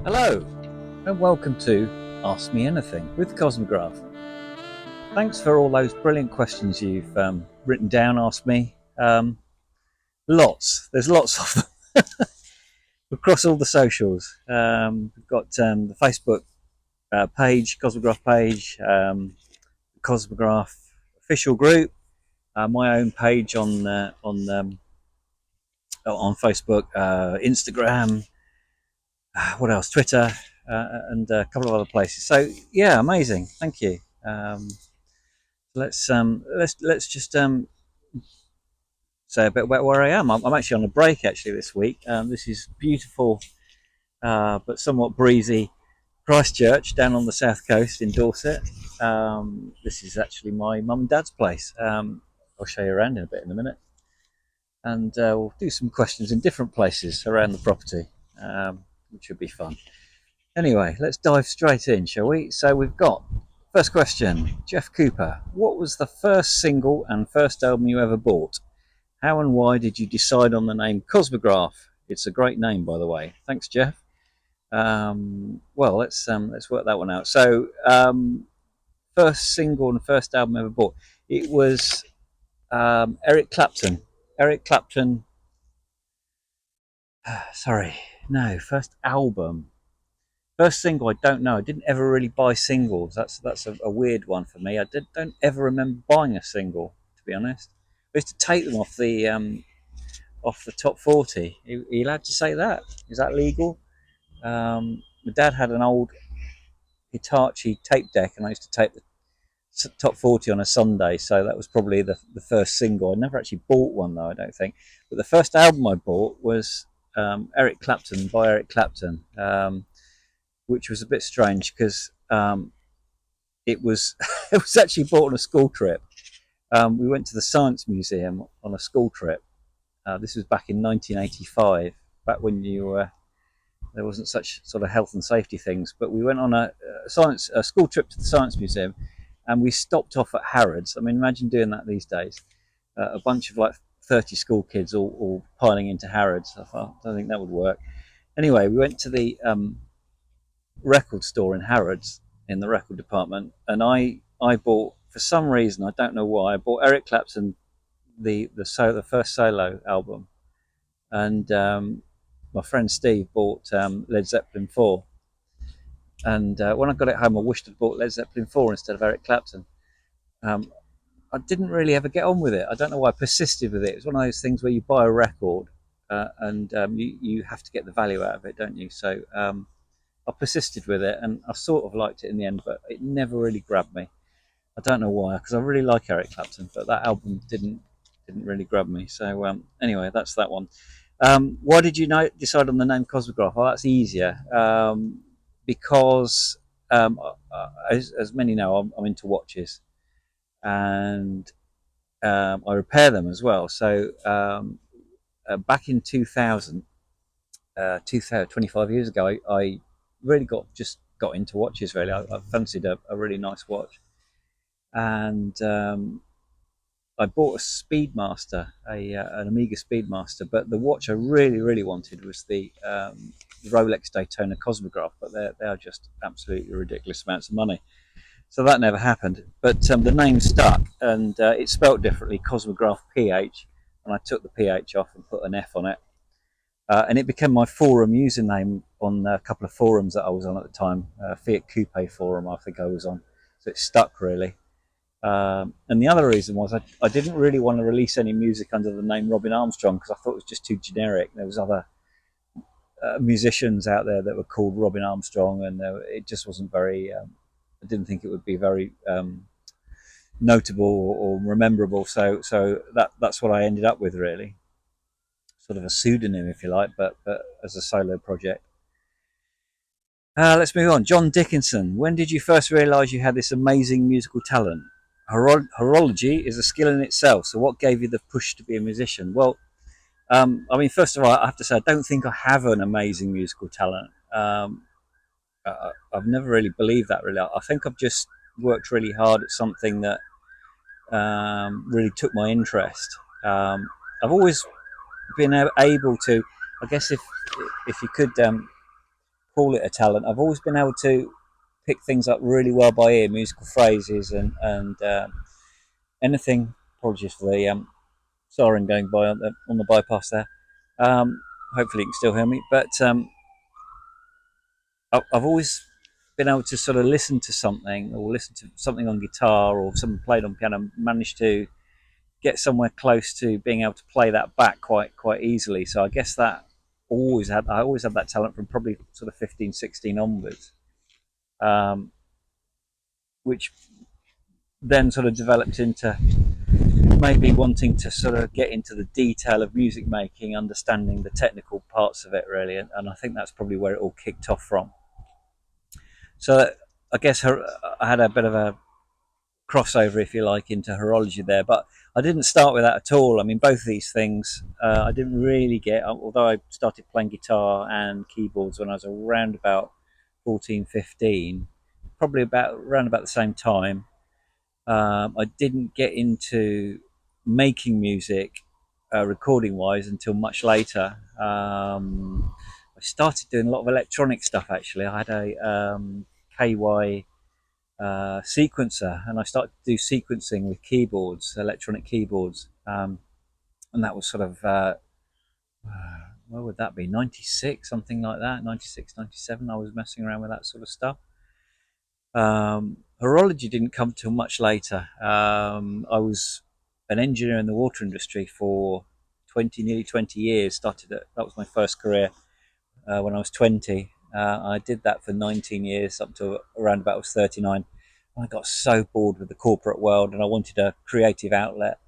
Hello, and welcome to Ask Me Anything with Cosmograf. Thanks for all those brilliant questions you've written down, asked me. There's lots of them across all the socials. We've got the Facebook page, Cosmograf page, Cosmograf official group, my own page on Facebook, Instagram, what else? Twitter, and a couple of other places. So yeah, amazing. Thank you. Let's just say a bit about where I am. I'm actually on a break actually this week. This is beautiful, but somewhat breezy Christchurch down on the south coast in Dorset. This is actually my mum and dad's place. I'll show you around in a minute, and we'll do some questions in different places around the property, which should be fun. Anyway, let's dive straight in, shall we? So we've got first question, Jeff Cooper. What was the first single and first album you ever bought? How and why did you decide on the name Cosmograf? It's a great name, by the way. Thanks, Jeff. Well, let's work that one out. So, first single and first album ever bought. It was Eric Clapton. Eric Clapton. First album. First single, I don't know. I didn't ever really buy singles. That's a weird one for me. Don't ever remember buying a single, to be honest. I used to take them off the top 40. Are you allowed to say that? Is that legal? My dad had an old Hitachi tape deck, and I used to tape the top 40 on a Sunday. So that was probably the first single. I never actually bought one though, I don't think. But the first album I bought was Eric Clapton by Eric Clapton. Which was a bit strange because it was it was actually bought on a school trip. We went to the Science Museum on a school trip. This was back in 1985, back when there wasn't such sort of health and safety things. But we went on a school trip to the Science Museum, and we stopped off at Harrods. I mean, imagine doing that these days. A bunch of like 30 school kids all piling into Harrods. I thought, I don't think that would work. Anyway, we went to the record store in Harrods in the record department, and I bought, for some reason, I don't know why, I bought Eric Clapton the first solo album, and my friend Steve bought Led Zeppelin 4, and when I got it home I wished I'd bought Led Zeppelin 4 instead of Eric Clapton. I didn't really ever get on with it. I don't know why I persisted with it. It's one of those things where you buy a record and you have to get the value out of it, don't you? So I persisted with it, and I sort of liked it in the end, but it never really grabbed me. I don't know why, because I really like Eric Clapton, but that album didn't really grab me. So anyway, that's that one. Why did you decide on the name Cosmograf? Well, that's easier, because as many know, I'm into watches, and I repair them as well. So back in 2000, 25 years ago, I really got into watches. Really, I fancied a really nice watch, and I bought a Speedmaster, an Omega Speedmaster. But the watch I really wanted was the Rolex Daytona Cosmograf. But they are just absolutely ridiculous amounts of money, so that never happened. But the name stuck, and it's spelt differently, Cosmograf PH, and I took the PH off and put an F on it. And it became my forum username on a couple of forums that I was on at the time. Fiat Coupe forum, I think I was on. So it stuck, really. And the other reason was I didn't really want to release any music under the name Robin Armstrong, because I thought it was just too generic. There was other musicians out there that were called Robin Armstrong, and it just wasn't very... I didn't think it would be very notable or rememberable. So that's what I ended up with, really. Sort of a pseudonym, if you like, but as a solo project. Let's move on. John Dickinson. When did you first realise you had this amazing musical talent? Horology is a skill in itself, so what gave you the push to be a musician? Well, I mean, first of all, I have to say I don't think I have an amazing musical talent. I've never really believed that, really. I think I've just worked really hard at something that really took my interest. I've always been able to, I guess, if you could call it a talent, I've always been able to pick things up really well by ear, musical phrases and anything. Apologies for the siren going by on the bypass there. Um, Hopefully you can still hear me, but I've always been able to sort of listen to something or listen to something on guitar or something played on piano, managed to get somewhere close to being able to play that back quite easily. So I guess that I always had that talent from probably sort of 15, 16 onwards, um, which then sort of developed into maybe wanting to sort of get into the detail of music making, understanding the technical parts of it really, and I think that's probably where it all kicked off from. So I guess I had a bit of a crossover, if you like, into horology there. But I didn't start with that at all. I mean, both of these things I didn't really get, although I started playing guitar and keyboards when I was around about 14, 15, probably about around about the same time. I didn't get into making music recording wise until much later. I started doing a lot of electronic stuff actually. I had a KY sequencer, and I started to do sequencing with keyboards, electronic keyboards, and that was sort of what would that be, 96, something like that, 96, 97. I was messing around with that sort of stuff. Horology didn't come till much later. I was an engineer in the water industry for nearly 20 years. That was my first career when I was 20. I did that for 19 years up to around about I was 39. I got so bored with the corporate world and I wanted a creative outlet.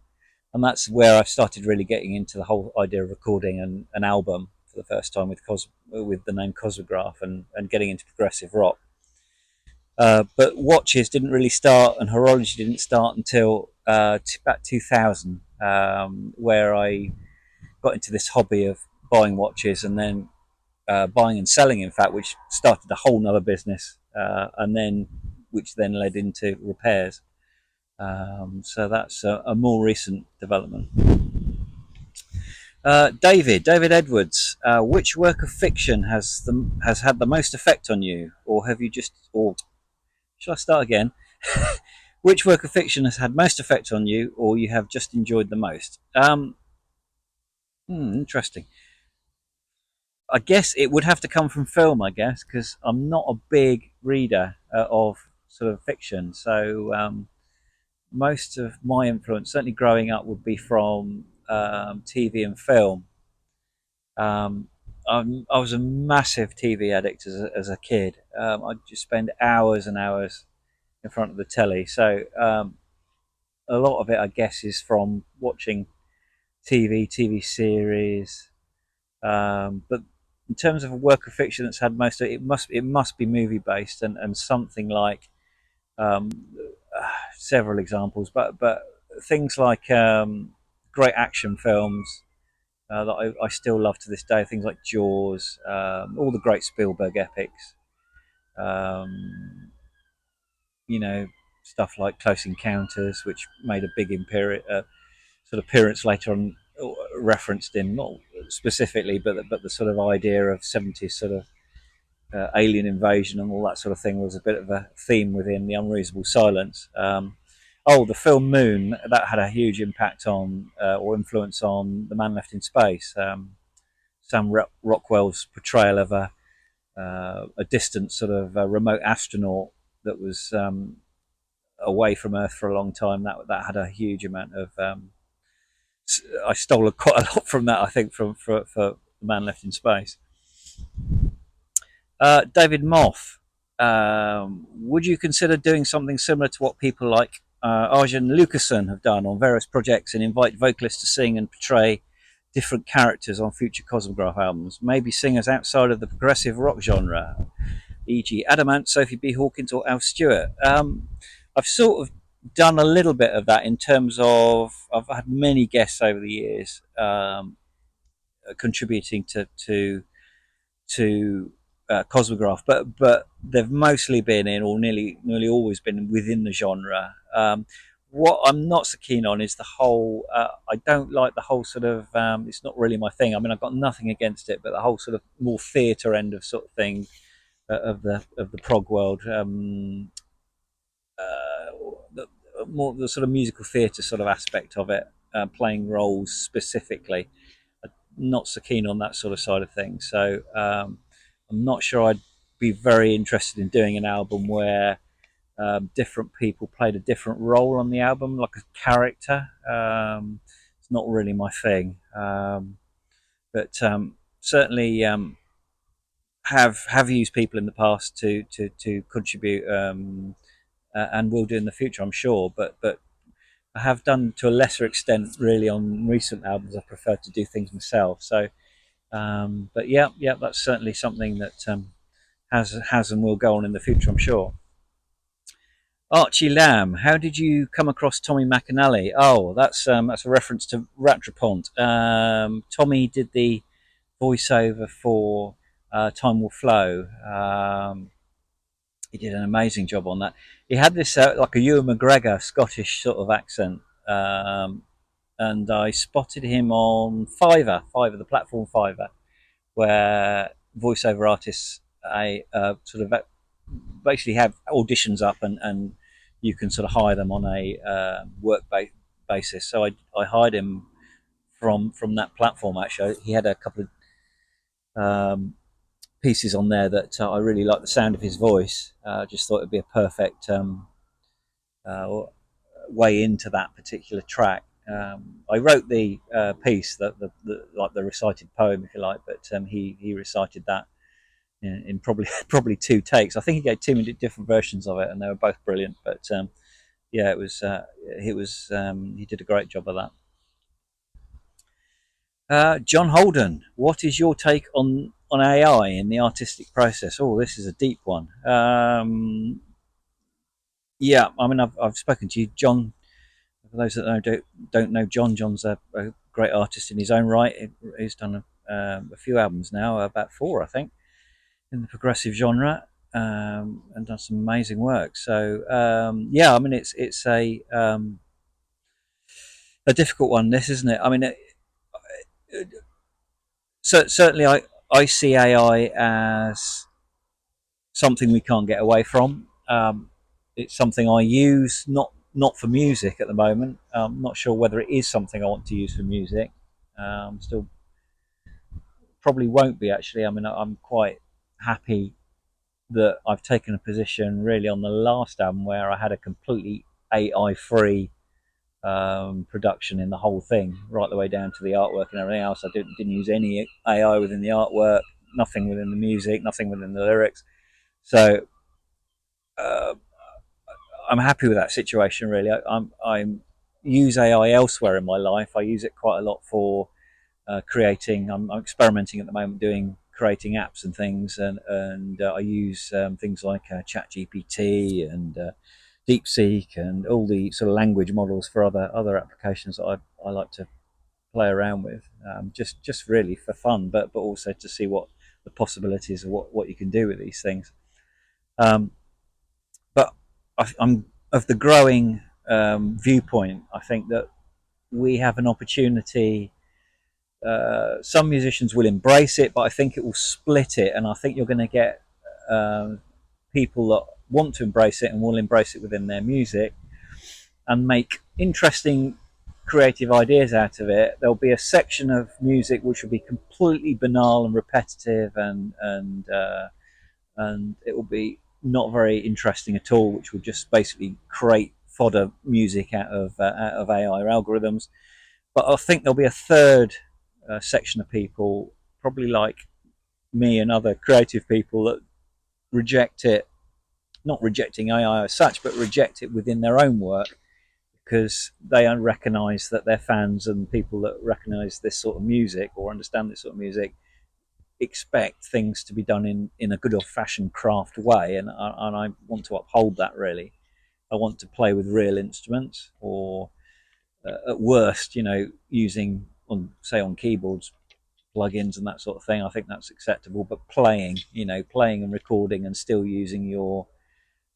And that's where I started really getting into the whole idea of recording an album for the first time with the name Cosmograf and getting into progressive rock. But watches didn't really start and horology didn't start until about 2000, where I got into this hobby of buying watches and then buying and selling, in fact, which started a whole nother business, and then which then led into repairs. So that's a more recent development. David Edwards, which work of fiction has had the most effect on you, or have you just, or shall I start again? Which work of fiction has had most effect on you, or you have just enjoyed the most? Interesting. I guess it would have to come from film, I guess, because I'm not a big reader of sort of fiction. So most of my influence, certainly growing up, would be from TV and film. Um, I was a massive TV addict as a kid. I'd just spend hours and hours in front of the telly. So a lot of it, I guess, is from watching TV series. But in terms of a work of fiction that's had most of it, it must be movie based and something like um, several examples, but things like great action films that I still love to this day. Things like Jaws, all the great Spielberg epics. Um, you know, stuff like Close Encounters, which made a big sort of appearance later on, referenced in not specifically, but the sort of idea of 70s sort of alien invasion and all that sort of thing was a bit of a theme within the Unreasonable Silence. The film Moon, that had a huge impact on or influence on The Man Left in Space. Sam Rockwell's portrayal of a distant sort of remote astronaut that was away from Earth for a long time. That had a huge amount of. I stole quite a lot from that, I think, for The Man Left in Space. David Moff, would you consider doing something similar to what people like Arjen Lucassen have done on various projects and invite vocalists to sing and portray different characters on future Cosmograf albums? Maybe singers outside of the progressive rock genre, e.g., Adamant, Sophie B. Hawkins, or Al Stewart. I've sort of done a little bit of that in terms of I've had many guests over the years contributing to Cosmograf, but they've mostly been in, or nearly always been within the genre. What I'm not so keen on is the whole. I don't like the whole sort of. It's not really my thing. I mean, I've got nothing against it, but the whole sort of more theatre end of sort of thing of the prog world. The, more the sort of musical theatre sort of aspect of it, playing roles specifically. I'm not so keen on that sort of side of things. So I'm not sure I'd be very interested in doing an album where different people played a different role on the album, like a character. It's not really my thing. But certainly have used people in the past to contribute, and will do in the future, I'm sure. But I have done to a lesser extent, really, on recent albums. I prefer to do things myself. So, but yeah, that's certainly something that has and will go on in the future, I'm sure. Archie Lamb, how did you come across Tommy McAnally? Oh, that's a reference to Rattrapont. Tommy did the voiceover for Time Will Flow. He did an amazing job on that. He had this like a Ewan McGregor Scottish sort of accent, and I spotted him on Fiverr, the platform Fiverr, where voiceover artists sort of basically have auditions up, and you can sort of hire them on a basis. So I hired him from that platform. Actually, he had a couple of pieces on there that I really liked the sound of his voice. Just thought it'd be a perfect uh, way into that particular track. I wrote the piece, the like the recited poem, if you like, but he recited that in probably two takes. I think he gave two different versions of it, and they were both brilliant. But yeah, he did a great job of that. John Holden, what is your take on AI in the artistic process? Oh, this is a deep one. Yeah, I mean, I've spoken to you, John. For those that don't know John, John's a great artist in his own right. He's done a few albums now, about four, I think, in the progressive genre, and done some amazing work. So yeah, I mean, it's a difficult one. This, isn't it? I mean, certainly I see AI as something we can't get away from. It's something I use not for music at the moment. I'm not sure whether it is something I want to use for music. Still, probably won't be actually. I mean, I'm quite happy that I've taken a position really on the last album where I had a completely AI free production in the whole thing, right the way down to the artwork and everything else. I didn't use any AI within the artwork, nothing within the music, nothing within the lyrics. So uh, I'm happy with that situation. Really, I'm use AI elsewhere in my life. I use it quite a lot for creating. I'm experimenting at the moment, creating apps and things, and I use things like ChatGPT and DeepSeek and all the sort of language models for other applications that I like to play around with, just really for fun, but also to see what the possibilities of what you can do with these things. Um, but I'm of the growing viewpoint. I think that we have an opportunity. Some musicians will embrace it, but I think it will split it, and I think you're going to get people that want to embrace it and will embrace it within their music and make interesting creative ideas out of it. There'll be a section of music which will be completely banal and repetitive, and it will be not very interesting at all, which will just basically create fodder music out of AI or algorithms. But I think there'll be a third section of people, probably like me and other creative people, that reject it, not rejecting AI as such, but reject it within their own work because they don't recognise that their fans and people that recognise this sort of music or understand this sort of music expect things to be done in a good old fashioned craft way, and I want to uphold that really. I want to play with real instruments, or at worst, using on keyboards, plugins and that sort of thing, I think that's acceptable. But playing and recording and still using your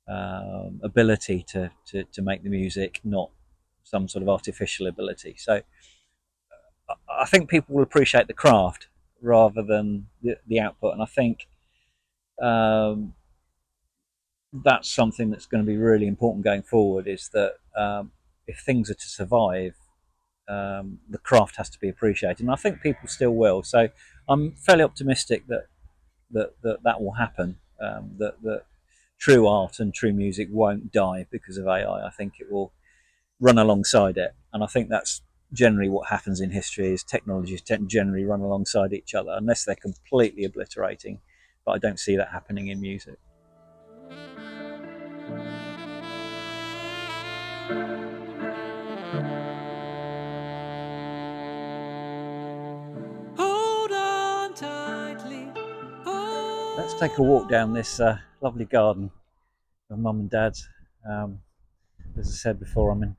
ability to make the music, not some sort of artificial ability. So I think people will appreciate the craft rather than the output, and I think that's something that's going to be really important going forward, is that if things are to survive, the craft has to be appreciated, and I think people still will. So I'm fairly optimistic that will happen, that true art and true music won't die because of AI. I think it will run alongside it, and I think that's generally what happens in history, is technologies generally run alongside each other unless they're completely obliterating, but I don't see that happening in music. Hold on tightly. Let's take a walk down this lovely garden of Mum and Dad's. As I said before, I'm in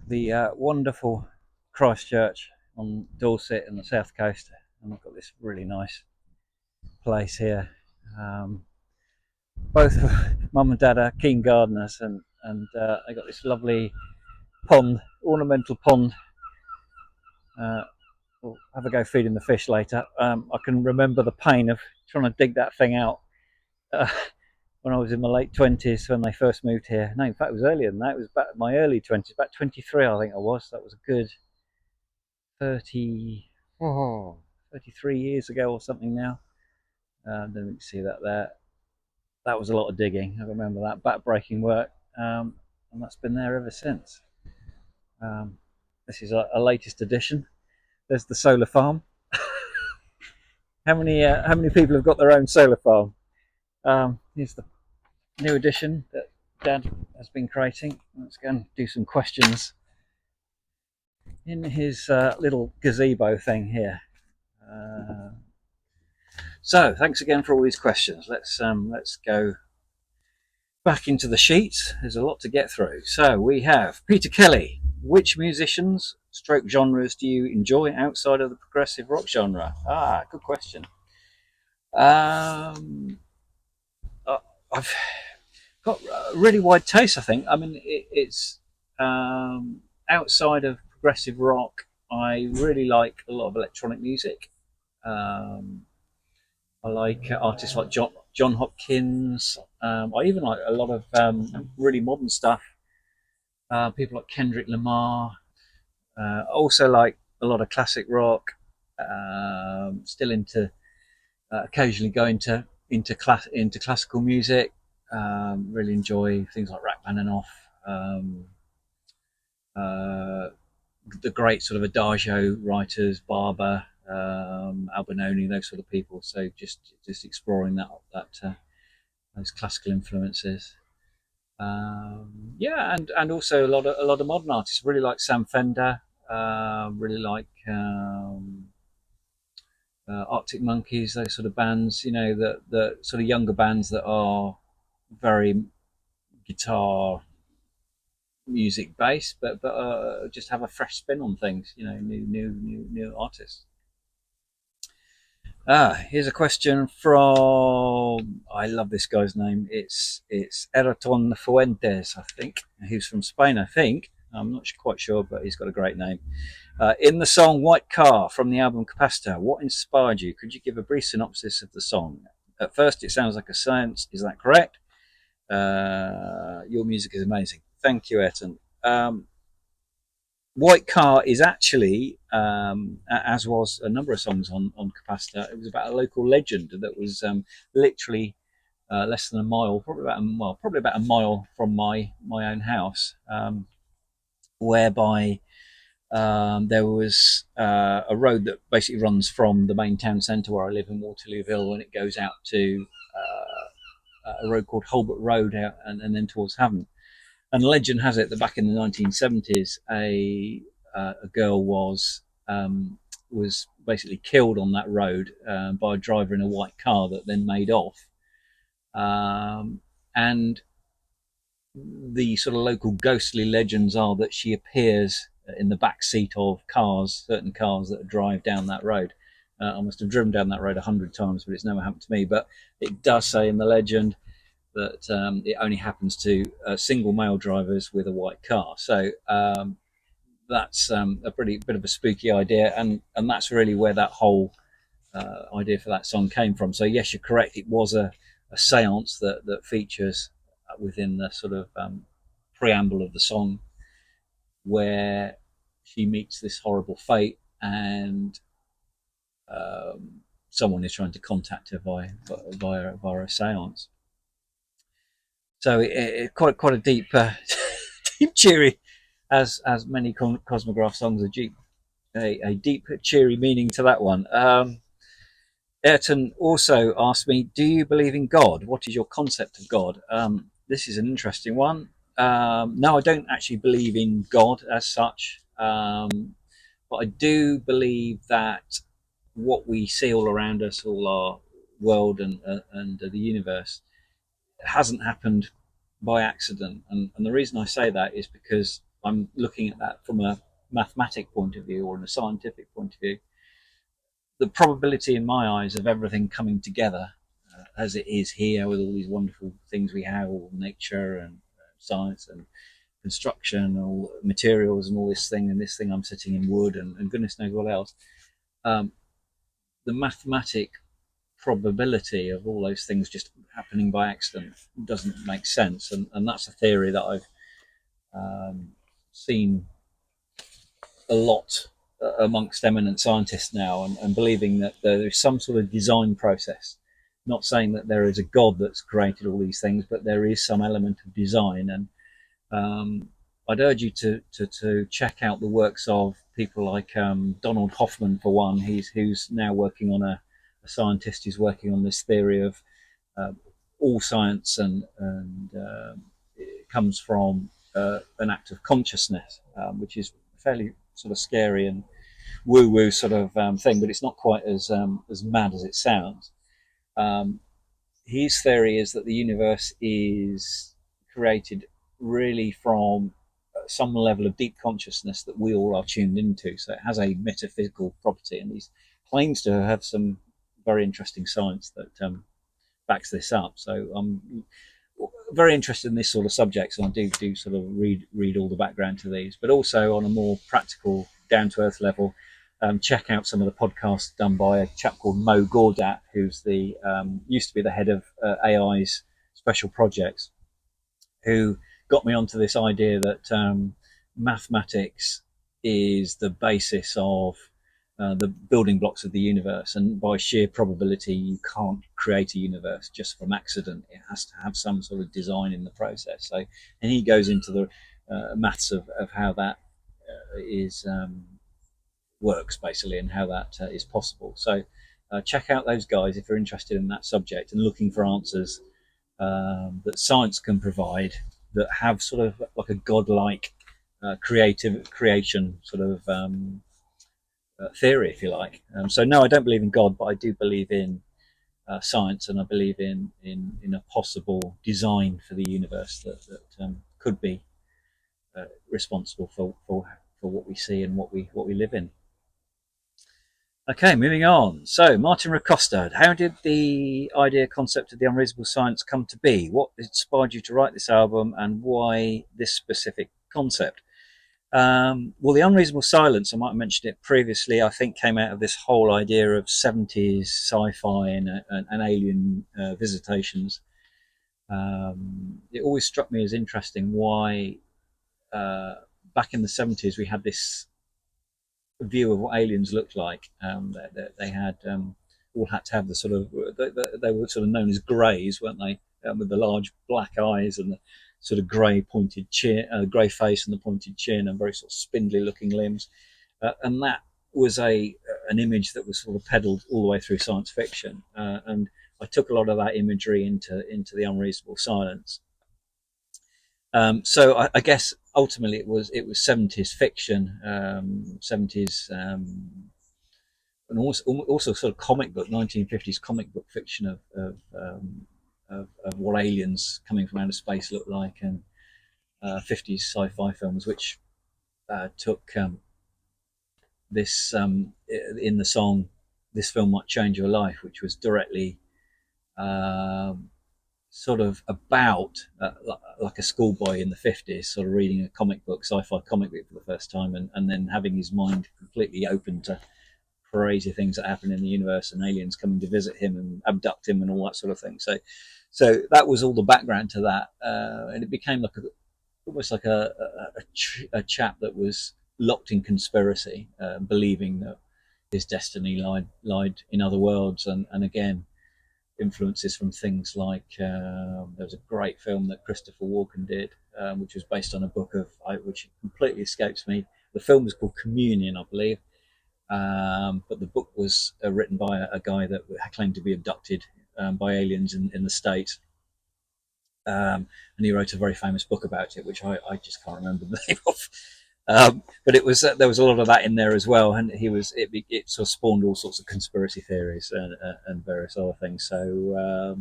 the wonderful Christchurch on Dorset and the south coast, and I've got this really nice place here. Both Mum and Dad are keen gardeners, and they got this lovely pond, ornamental pond. We'll have a go feeding the fish later. I can remember the pain of trying to dig that thing out when I was in my late 20s when they first moved here. No, in fact, it was earlier than that. It was back in my early 20s, about 23, I think I was. That was a good 33 years ago or something now. Then we can see that there. That was a lot of digging. I remember that back-breaking work, and that's been there ever since. This is a latest addition. There's the solar farm. How many people have got their own solar farm? Here's the new addition that Dad has been creating. Let's go and do some questions in his little gazebo thing here. So thanks again for all these questions. Let's go back into the sheets. There's a lot to get through. So we have Peter Kelly. Which musicians / genres do you enjoy outside of the progressive rock genre? Good question. I've got a really wide taste, I think. I mean, it's outside of progressive rock, I really like a lot of electronic music. I like artists like John Hopkins. I even like a lot of really modern stuff. People like Kendrick Lamar. Also like a lot of classic rock. Still into occasionally go into classical music. Really enjoy things like Rachmaninoff. The great sort of adagio writers, Barber, Albinoni, those sort of people. So just exploring that those classical influences. And also a lot of modern artists. Really like Sam Fender. Really like Arctic Monkeys. Those sort of bands. You know, the sort of younger bands that are very guitar music based, but just have a fresh spin on things. You know, new artists. Here's a question from, I love this guy's name. It's Eraton Fuentes, I think. He's from Spain, I think. I'm not quite sure, but he's got a great name. In the song White Car from the album Capacitor, what inspired you? Could you give a brief synopsis of the song? At first, it sounds like a science. Is that correct? Your music is amazing. Thank you, Ayrton. White Car is actually, as was a number of songs on Capacitor, it was about a local legend that was literally less than a mile, probably about a mile from my own house, whereby there was a road that basically runs from the main town centre where I live in Waterlooville, and it goes out to a road called Holbert Road out and then towards Hammond. And legend has it that back in the 1970s, a girl was basically killed on that road by a driver in a white car that then made off. And the sort of local ghostly legends are that she appears in the back seat of cars, certain cars that drive down that road. I must have driven down that road 100 times, but it's never happened to me. But it does say in the legend that it only happens to single male drivers with a white car. So that's a pretty bit of a spooky idea, and that's really where that whole idea for that song came from. So yes, you're correct. It was a séance that features within the sort of preamble of the song, where she meets this horrible fate, and someone is trying to contact her via a séance. So quite a deep, deep cheery, as many Cosmograf songs are deep, a deep cheery meaning to that one. Ayrton also asked me, "Do you believe in God? What is your concept of God?" This is an interesting one. No, I don't actually believe in God as such, but I do believe that what we see all around us, all our world and the universe, hasn't happened by accident. And the reason I say that is because I'm looking at that from a mathematic point of view or a scientific point of view. The probability in my eyes of everything coming together as it is here with all these wonderful things we have, all nature and science and construction, all materials and all this thing, and this thing I'm sitting in wood and goodness knows what else. Um, the mathematic probability of all those things just happening by accident doesn't make sense, and that's a theory that I've seen a lot amongst eminent scientists now, and believing that there is some sort of design process. Not saying that there is a God that's created all these things, but there is some element of design. And I'd urge you to check out the works of people like Donald Hoffman, for one. Who's now working on a scientist who's working on this theory of all science, and it comes from an act of consciousness, which is fairly sort of scary and woo-woo sort of thing, but it's not quite as mad as it sounds. Um, his theory is that the universe is created really from some level of deep consciousness that we all are tuned into. So it has a metaphysical property, and he claims to have some very interesting science that backs this up. So I'm very interested in this sort of subjects, and I do sort of read all the background to these, but also on a more practical, down to earth level. Check out some of the podcasts done by a chap called Mo Gordat, who's the used to be the head of AI's special projects, who got me onto this idea that mathematics is the basis of the building blocks of the universe, and by sheer probability, you can't create a universe just from accident. It has to have some sort of design in the process. So, and he goes into the maths of how that is works basically, and how that is possible. So, check out those guys if you're interested in that subject and looking for answers that science can provide, that have sort of like a godlike creative creation sort of theory, if you like. So no, I don't believe in God, but I do believe in science, and I believe in a possible design for the universe that could be responsible for what we see and what we live in. Okay, moving on. So, Martin Ricosta, how did the idea concept of the unreasonable science come to be? What inspired you to write this album, and why this specific concept? Well, the unreasonable silence, I might have mentioned it previously, I think came out of this whole idea of 70s sci-fi and alien visitations. It always struck me as interesting why back in the 70s we had this view of what aliens looked like. They had all had to have the sort of they were sort of known as greys, weren't they? With the large black eyes and the sort of grey pointed chin, grey face and the pointed chin, and very sort of spindly looking limbs. And that was an image that was sort of peddled all the way through science fiction. And I took a lot of that imagery into the unreasonable silence. So I guess ultimately it was 70s fiction, 70s, and also sort of comic book, 1950s comic book fiction of what aliens coming from outer space look like, and 50s sci-fi films, which took this in the song "This Film Might Change Your Life," which was directly um, sort of about like a schoolboy in the 50s, sort of reading a comic book, sci-fi comic book for the first time, and then having his mind completely open to crazy things that happen in the universe and aliens coming to visit him and abduct him and all that sort of thing. So that was all the background to that, and it became like almost like a chap that was locked in conspiracy, believing that his destiny lied in other worlds, and again influences from things like there was a great film that Christopher Walken did, which was based on a book of which completely escapes me. The film was called Communion, I believe, but the book was written by a guy that claimed to be abducted by aliens in the States. And he wrote a very famous book about it, which I just can't remember the name of. But it was there was a lot of that in there as well, and it sort of spawned all sorts of conspiracy theories and various other things. So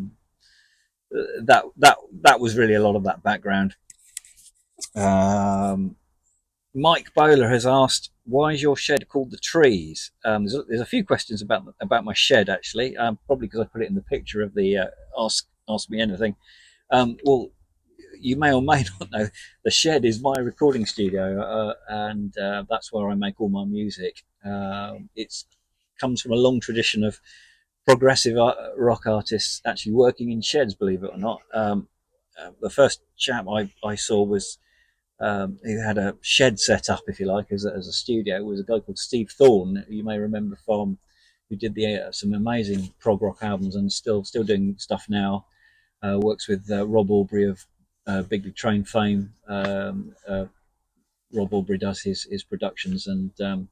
that was really a lot of that background. Um, Mike Bowler has asked, "Why is your shed called the Trees?" There's a few questions about my shed actually, probably because I put it in the picture of the ask me anything. Well, you may or may not know, the shed is my recording studio, and that's where I make all my music. It's comes from a long tradition of progressive rock artists actually working in sheds, believe it or not. The first chap I saw was who had a shed set up, if you like, as a studio, was a guy called Steve Thorne, who you may remember from, who did some amazing prog rock albums and still doing stuff now. Works with Rob Aubrey of Big Train fame. Rob Aubrey does his productions, and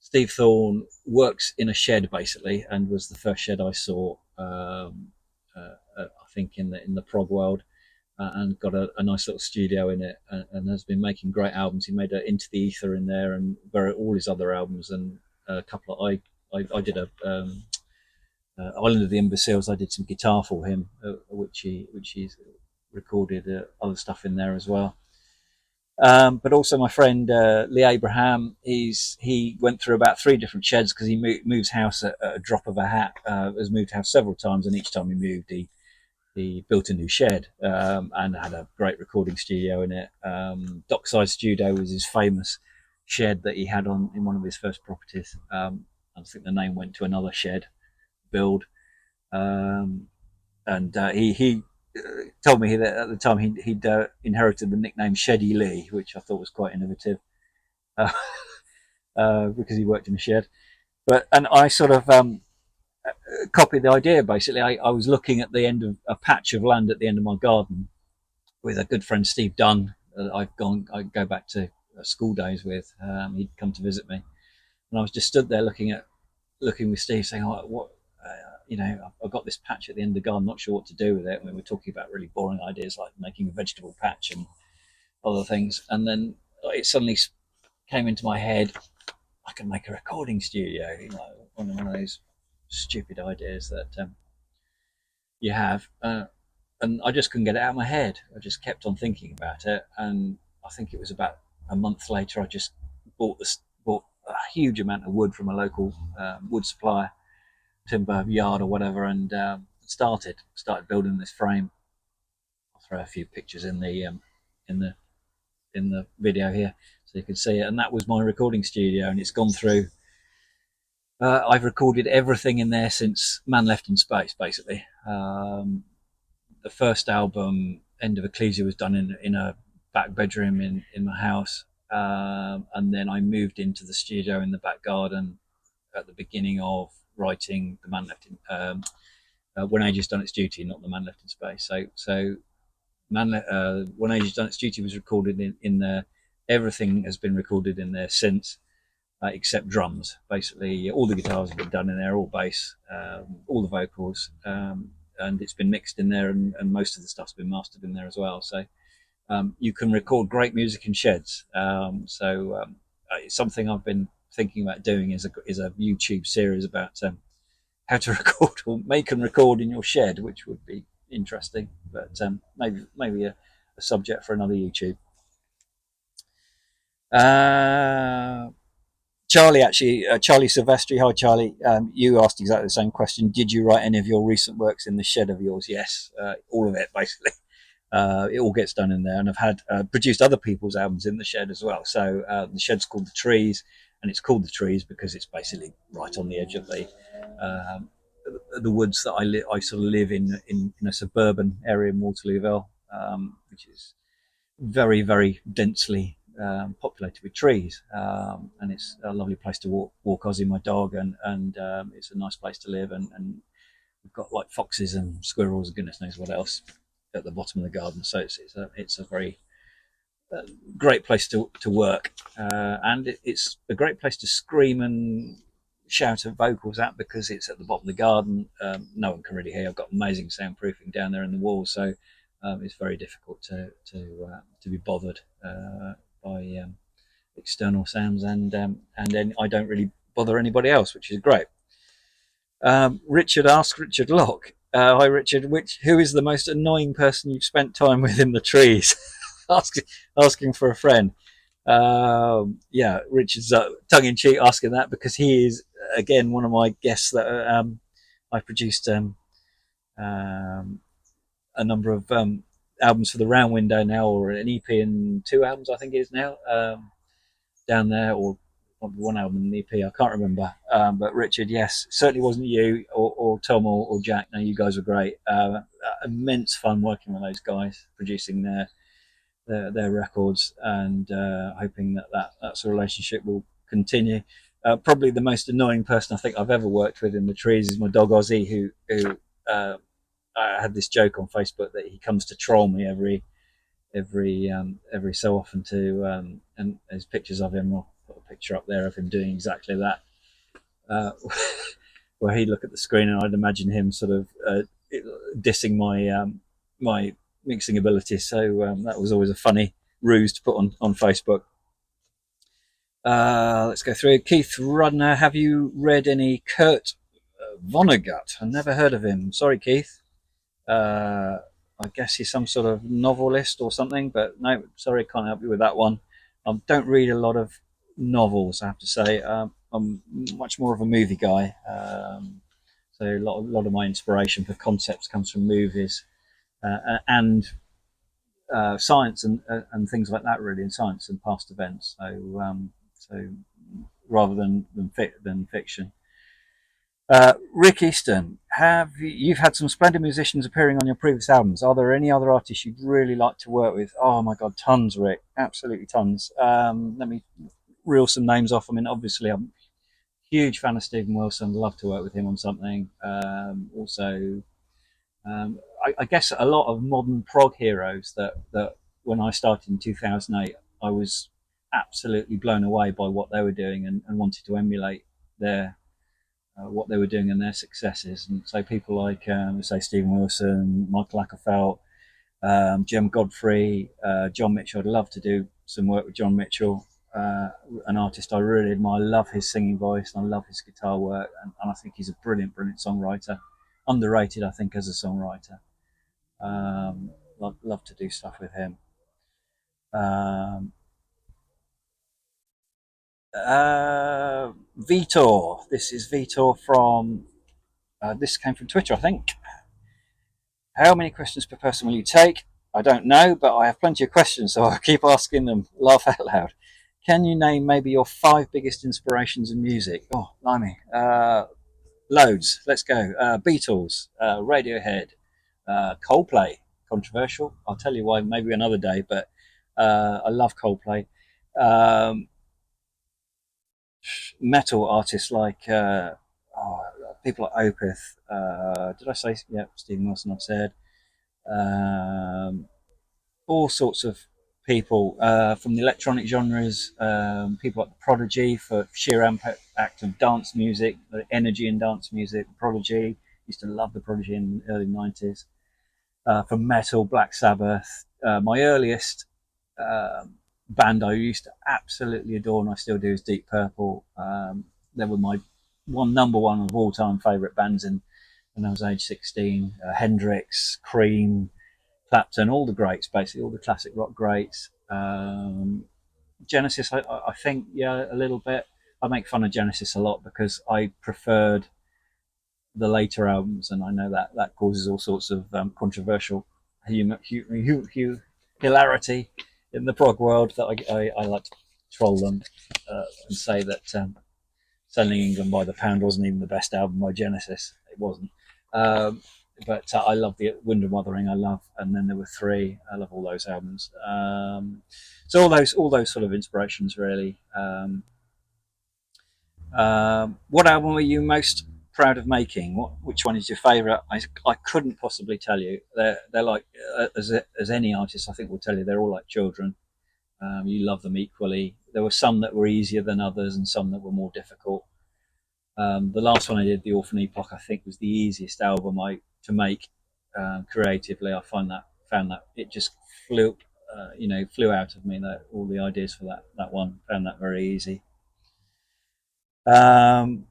Steve Thorne works in a shed basically, and was the first shed I saw. I think in the prog world, and got a nice little studio in it, and has been making great albums. He made Into the Ether in there, and all his other albums, and a couple of I did a Island of the Imbeciles. I did some guitar for him, which he's recorded other stuff in there as well. But also my friend Lee Abraham, he went through about 3 different sheds because he moves house at a drop of a hat. Has moved house several times, and each time he moved, he built a new shed, and had a great recording studio in it. Dockside Studio was his famous shed that he had in one of his first properties. I think the name went to another shed build, and he told me that at the time he'd inherited the nickname Sheddy Lee, which I thought was quite innovative, uh, because he worked in a shed. And I sort of copied the idea. Basically, I was looking at the end of a patch of land at the end of my garden with a good friend Steve Dunn. I go back to school days with. He'd come to visit me, and I was just stood there looking with Steve, saying, "Oh, what." I've got this patch at the end of the garden, not sure what to do with it. I mean, we're talking about really boring ideas like making a vegetable patch and other things. And then it suddenly came into my head, I can make a recording studio, one of those stupid ideas that you have. And I just couldn't get it out of my head. I just kept on thinking about it. And I think it was about a month later, I just bought a huge amount of wood from a local wood supplier, timber yard or whatever, and started building this frame. I'll throw a few pictures in the in the video here so you can see it. And that was my recording studio, and it's gone through. I've recorded everything in there since Man Left in Space, basically. The first album, End of Ecclesia, was done in a back bedroom in my house, and then I moved into the studio in the back garden at the beginning of writing the Man Left in When Age Has Done Its Duty, not the Man Left in Space. So When Age Has Done Its Duty was recorded in there. Everything has been recorded in there since, except drums. Basically, all the guitars have been done in there, all bass, all the vocals, and it's been mixed in there, and most of the stuff's been mastered in there as well. So you can record great music in sheds. It's something I've been thinking about doing is a YouTube series about how to record or make and record in your shed, which would be interesting. But maybe a subject for another YouTube. Uh, Charlie, actually, Charlie Silvestri. Hi, Charlie. You asked exactly the same question. Did you write any of your recent works in the shed of yours? Yes, all of it, basically. It all gets done in there, and I've had produced other people's albums in the shed as well. So the shed's called the Trees, and it's called the Trees because it's basically right on the edge of um, the woods that I sort of live in a suburban area in Waterlooville, which is very very densely populated with trees, and it's a lovely place to walk Ozzy, my dog, and it's a nice place to live, and we've got like foxes and squirrels and goodness knows what else at the bottom of the garden. So it's a very great place to work, and it's a great place to scream and shout at vocals at because it's at the bottom of the garden. No one can really hear. I've got amazing soundproofing down there in the walls, so it's very difficult to be bothered by external sounds, and then I don't really bother anybody else, which is great. Richard asks, Richard Locke. Hi, Richard. Who is the most annoying person you've spent time with in the trees? asking for a friend. Yeah, Richard's tongue in cheek asking that because he is again one of my guests that I produced um, a number of albums for the Round Window now, or an EP and two albums I think it is now. Down there, or one album in the EP, I can't remember. But Richard, yes, certainly wasn't you or Tom or Jack. No, you guys were great. Immense fun working with those guys, producing their records, and hoping that sort of relationship will continue. Probably the most annoying person I think I've ever worked with in the trees is my dog Ozzy, who I had this joke on Facebook that he comes to troll me every so often and there's pictures of him. I'll put a picture up there of him doing exactly that, uh, where he'd look at the screen and I'd imagine him sort of dissing my mixing ability. So that was always a funny ruse to put on Facebook. Let's go through. Keith Rudner, have you read any Kurt Vonnegut? I never heard of him. Sorry, Keith. Uh, I guess he's some sort of novelist or something, but no, sorry, can't help you with that one. I don't read a lot of novels, I have to say. I'm much more of a movie guy. So a lot of my inspiration for concepts comes from movies and science and things like that, really, in science and past events. So rather than fiction. Rick Easton, you've had some splendid musicians appearing on your previous albums? Are there any other artists you'd really like to work with? Oh my God, tons, Rick, absolutely tons. Let me reel some names off. I mean, obviously, I'm a huge fan of Stephen Wilson. Love to work with him on something. Also, I guess a lot of modern prog heroes that when I started in 2008, I was absolutely blown away by what they were doing and wanted to emulate their what they were doing and their successes. And so people like, say, Stephen Wilson, Michael Ackerfeld, Jem Godfrey, John Mitchell. I'd love to do some work with John Mitchell, an artist I really admire. I love his singing voice and I love his guitar work. And I think he's a brilliant, brilliant songwriter. Underrated, I think, as a songwriter. Love to do stuff with him. Um, Vitor. This is Vitor from. This came from Twitter, I think. How many questions per person will you take? I don't know, but I have plenty of questions, so I'll keep asking them. Laugh out loud. Can you name maybe your 5 biggest inspirations in music? Oh, blimey. Loads. Let's go. Beatles, Radiohead, Coldplay. Controversial. I'll tell you why maybe another day, but I love Coldplay. Um, Metal artists like oh, people like Opeth. Did I say, yeah, Stephen Wilson, I've said. Um, all sorts of people from the electronic genres, people like the Prodigy for sheer act of dance music, the energy in dance music. Prodigy, used to love the Prodigy in the early 90s. From metal, Black Sabbath. My earliest band I used to absolutely adore, and I still do, is Deep Purple. They were my number one of all time favourite bands when I was age 16. Hendrix, Cream, Clapton, all the greats, basically, all the classic rock greats. Genesis, I think, yeah, a little bit. I make fun of Genesis a lot because I preferred the later albums, and I know that that causes all sorts of controversial hilarity in the prog world. That I like to troll them and say that Selling England by the Pound wasn't even the best album by Genesis. It wasn't. Um, but I love the Wind and Wuthering. I love, and then there were three. I love all those albums. So all those sort of inspirations really. What album are you most proud of making? Which one is your favourite? I couldn't possibly tell you. They're like as any artist I think will tell you. They're all like children. You love them equally. There were some that were easier than others, and some that were more difficult. The last one I did, the Orphan Epoch, I think was the easiest album to make creatively. I found that it just flew out of me. That all the ideas for that one, found that very easy. Um,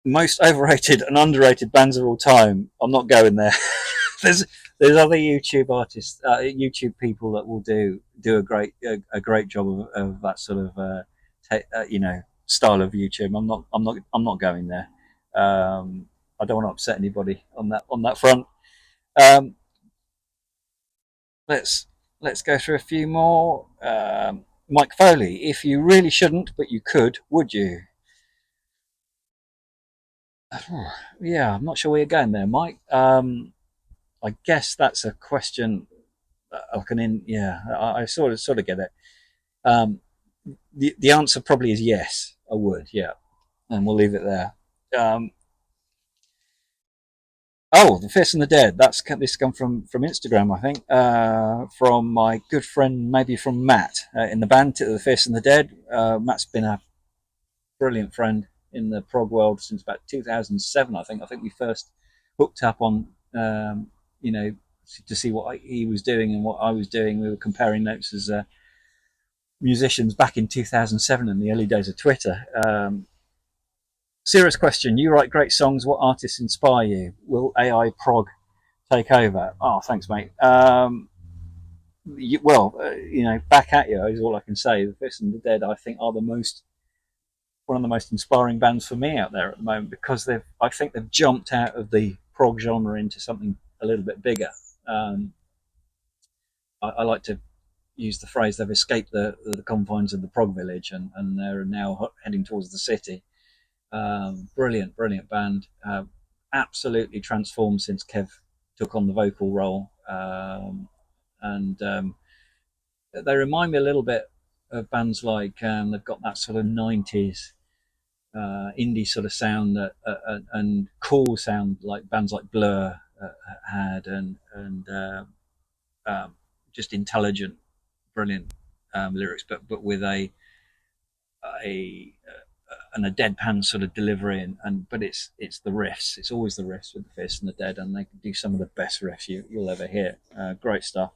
Most overrated and underrated bands of all time. I'm not going there. there's there's other YouTube artists, YouTube people that will do a great job of that sort of style of YouTube. I'm not going there. I don't want to upset anybody on that front. Um, let's let's go through a few more. Mike Foley, if you really shouldn't, but you could, would you? Yeah, I'm not sure where you're going there, Mike. I guess that's a question. I can yeah, I sort of get it. Um, the answer probably is yes. I would, yeah, and we'll leave it there. Um, the Fist and the Dead. This come from Instagram, I think, from my good friend, maybe from Matt in the band The Fist and the Dead. Matt's been a brilliant friend in the prog world since about 2007. I think. I think we first hooked up on, you know, to see what he was doing and what I was doing. We were comparing notes as musicians back in 2007 in the early days of Twitter. Serious question. You write great songs. What artists inspire you? Will AI prog take over? Oh, thanks, mate. Back at you is all I can say. The Fist and the Dead, I think, are the most one of the most inspiring bands for me out there at the moment because I think they've jumped out of the prog genre into something a little bit bigger. Um, I like to use the phrase they've escaped the confines of the prog village and they're now heading towards the city. Brilliant band. Absolutely transformed since Kev took on the vocal role. And They remind me a little bit of bands like they've got that sort of 90s indie sort of sound and cool sound like bands like Blur had and um, just intelligent, brilliant lyrics, but with a and a deadpan sort of delivery and but it's the riffs. It's always the riffs with the Fist and the Dead, and they can do some of the best riffs you'll ever hear. Great stuff.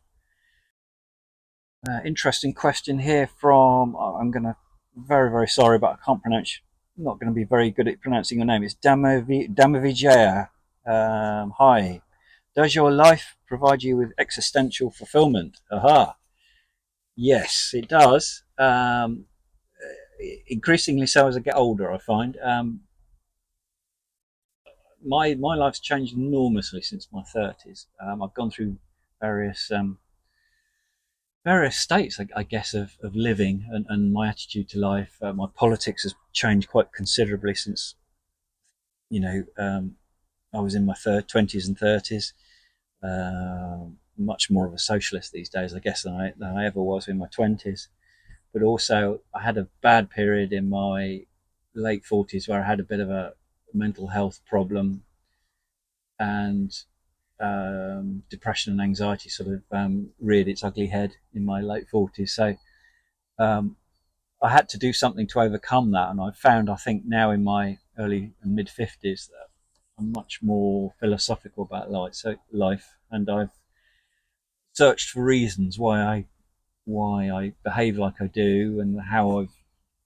Interesting question here from I'm gonna very sorry, but I can't pronounce. I'm not going to be very good at pronouncing your name. It's Damavijaya. Hi. Does your life provide you with existential fulfillment? Aha. Yes, it does. Increasingly so as I get older, I find. My life's changed enormously since my 30s. I've gone through various various states, I guess, of living and my attitude to life. My politics has changed quite considerably since you know I was in my 20s and 30s. Much more of a socialist these days, I guess, than I ever was in my 20s. But also, I had a bad period in my late 40s where I had a bit of a mental health problem and depression and anxiety sort of reared its ugly head in my late 40s. So um, I had to do something to overcome that. And I found, I think, now in my early and mid 50s that I'm much more philosophical about life, and I've searched for reasons why I behave like I do and how I've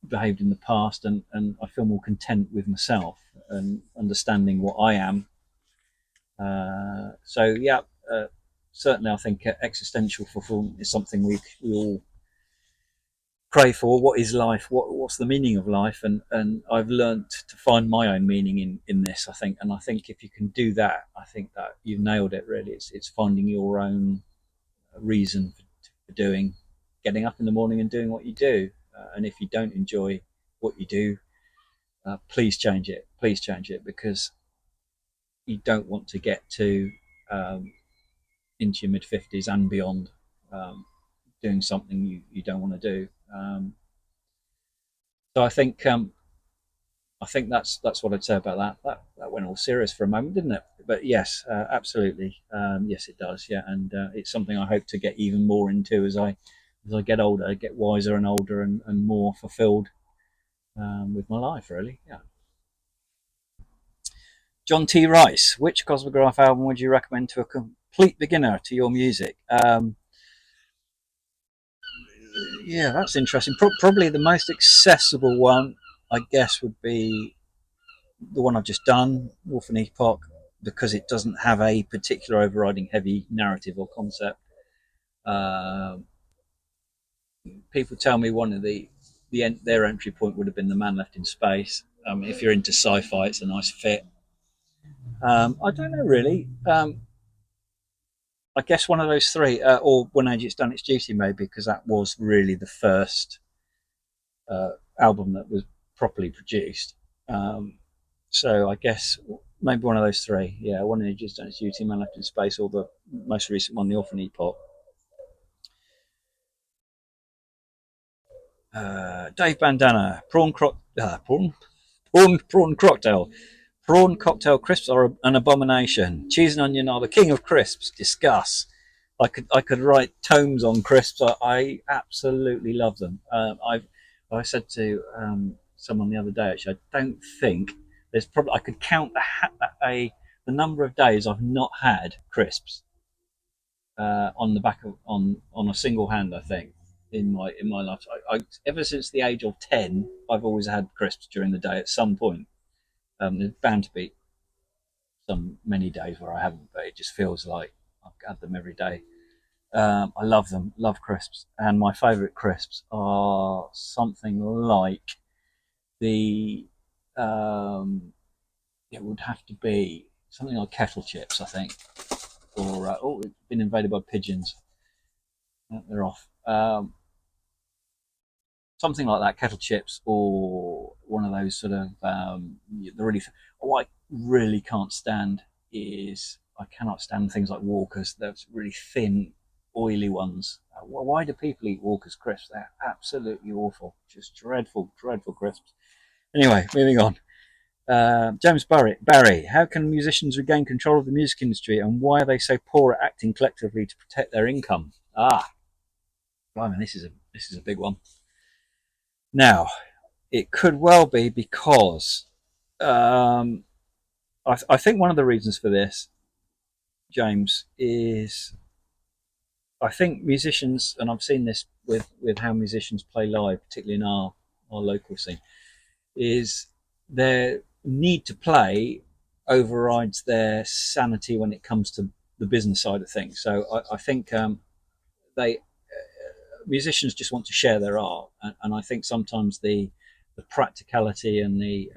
behaved in the past, and I feel more content with myself and understanding what I am. So yeah, certainly I think existential fulfillment is something we all pray for what is life, what's the meaning of life, and I've learned to find my own meaning in this. I think, and I think if you can do that, I think that you've nailed it. Really, it's finding your own reason for doing, getting up in the morning and doing what you do. And if you don't enjoy what you do, please change it. Please change it, because you don't want to get to into your mid 50s and beyond um, doing something you don't want to do. So I think that's what I'd say about that. That went all serious for a moment, didn't it? But yes, absolutely, yes, it does. Yeah, and it's something I hope to get even more into as I get older, get wiser and older, and more fulfilled with my life. Really, yeah. John T. Rice, which Cosmograf album would you recommend to a complete beginner to your music? Yeah, that's interesting. Probably the most accessible one, I guess, would be the one I've just done, Wolf and Epoch, because it doesn't have a particular overriding heavy narrative or concept. Uh, People tell me one of their entry point would have been The Man Left in Space. If you're into sci-fi, it's a nice fit. I don't know really. I guess one of those three, or When Age It's Done Its Duty, maybe, because that was really the first album that was properly produced. Um, so I guess maybe one of those three. Yeah, One Age It's Done Its Duty, Man Left in Space, or the most recent one, The Orphan Epoch. Dave Bandana, prawn cocktail. Prawn cocktail crisps are an abomination. Cheese and onion are the king of crisps. Discuss. I could write tomes on crisps. I absolutely love them. I said to someone the other day, actually, I don't think there's probably, I could count the number of days I've not had crisps on the back of on a single hand. I think in my life, ever since the age of 10, I've always had crisps during the day at some point. There's bound to be some many days where I haven't, but it just feels like I've had them every day. I love them, love crisps, and my favourite crisps are something like the. It would have to be something like kettle chips, I think, or it's been invaded by pigeons. They're off. Something like that, kettle chips, or one of those sort of the really. What I really can't stand is I cannot stand things like Walkers. Those really thin, oily ones. Why do people eat Walkers crisps? They're absolutely awful, just dreadful, dreadful crisps. Anyway, moving on. James Barry, how can musicians regain control of the music industry, and why are they so poor at acting collectively to protect their income? Blimey, this is a big one. Now, it could well be because um, I think one of the reasons for this, James, is I think musicians, and I've seen this with how musicians play live, particularly in our local scene, is their need to play overrides their sanity when it comes to the business side of things. So I think they musicians just want to share their art, and I think sometimes the practicality and the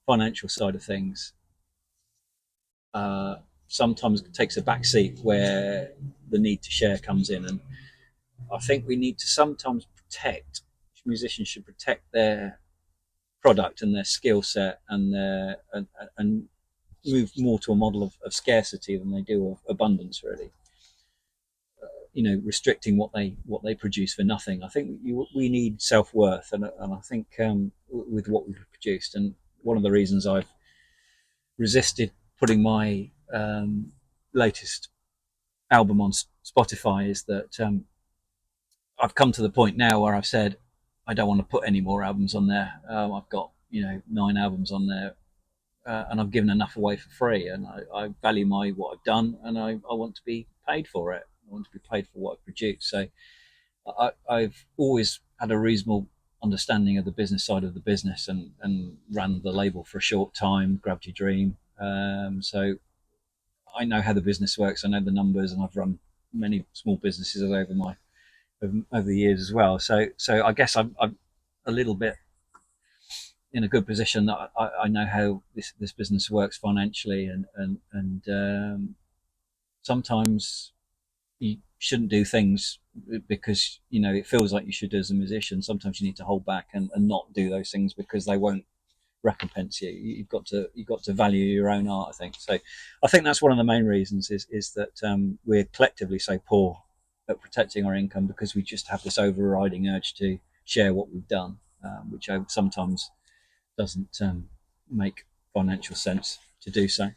financial side of things uh, sometimes takes a back seat where the need to share comes in, and I think we need to sometimes protect musicians should protect their product and their skill set and move more to a model of scarcity than they do of abundance, really. Restricting what they produce for nothing. I think we need self worth, and I think with what we've produced, and one of the reasons I've resisted putting my latest album on Spotify is that I've come to the point now where I've said I don't want to put any more albums on there. I've got 9 albums on there, and I've given enough away for free, and I value what I've done, and I want to be paid for it. I want to be paid for what I've produced. So I've always had a reasonable understanding of the business side of the business, and ran the label for a short time, Gravity Dream. So I know how the business works. I know the numbers, and I've run many small businesses over my over the years as well. So I guess I'm a little bit in a good position that I know how this business works financially, and sometimes you shouldn't do things because it feels like you should do as a musician. Sometimes you need to hold back and not do those things because they won't recompense you. You've got to value your own art, I think. So I think that's one of the main reasons is that we're collectively so poor at protecting our income because we just have this overriding urge to share what we've done, which sometimes doesn't make financial sense to do so.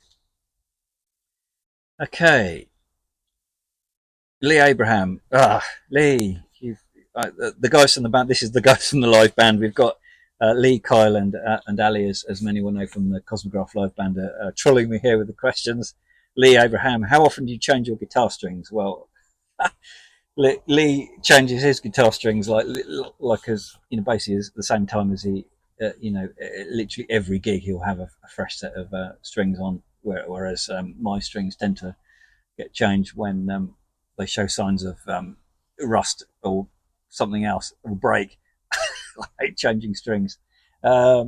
Okay, Lee Abraham. Lee, the guys from the band. This is the guys from the live band. We've got Lee, Kyle, and Ali, as many will know from the Cosmograf live band, trolling me here with the questions. Lee Abraham, how often do you change your guitar strings? Well, Lee changes his guitar strings like as basically at the same time as he, literally every gig he'll have a fresh set of strings on, whereas my strings tend to get changed when they show signs of rust or something else or break. I hate changing strings. I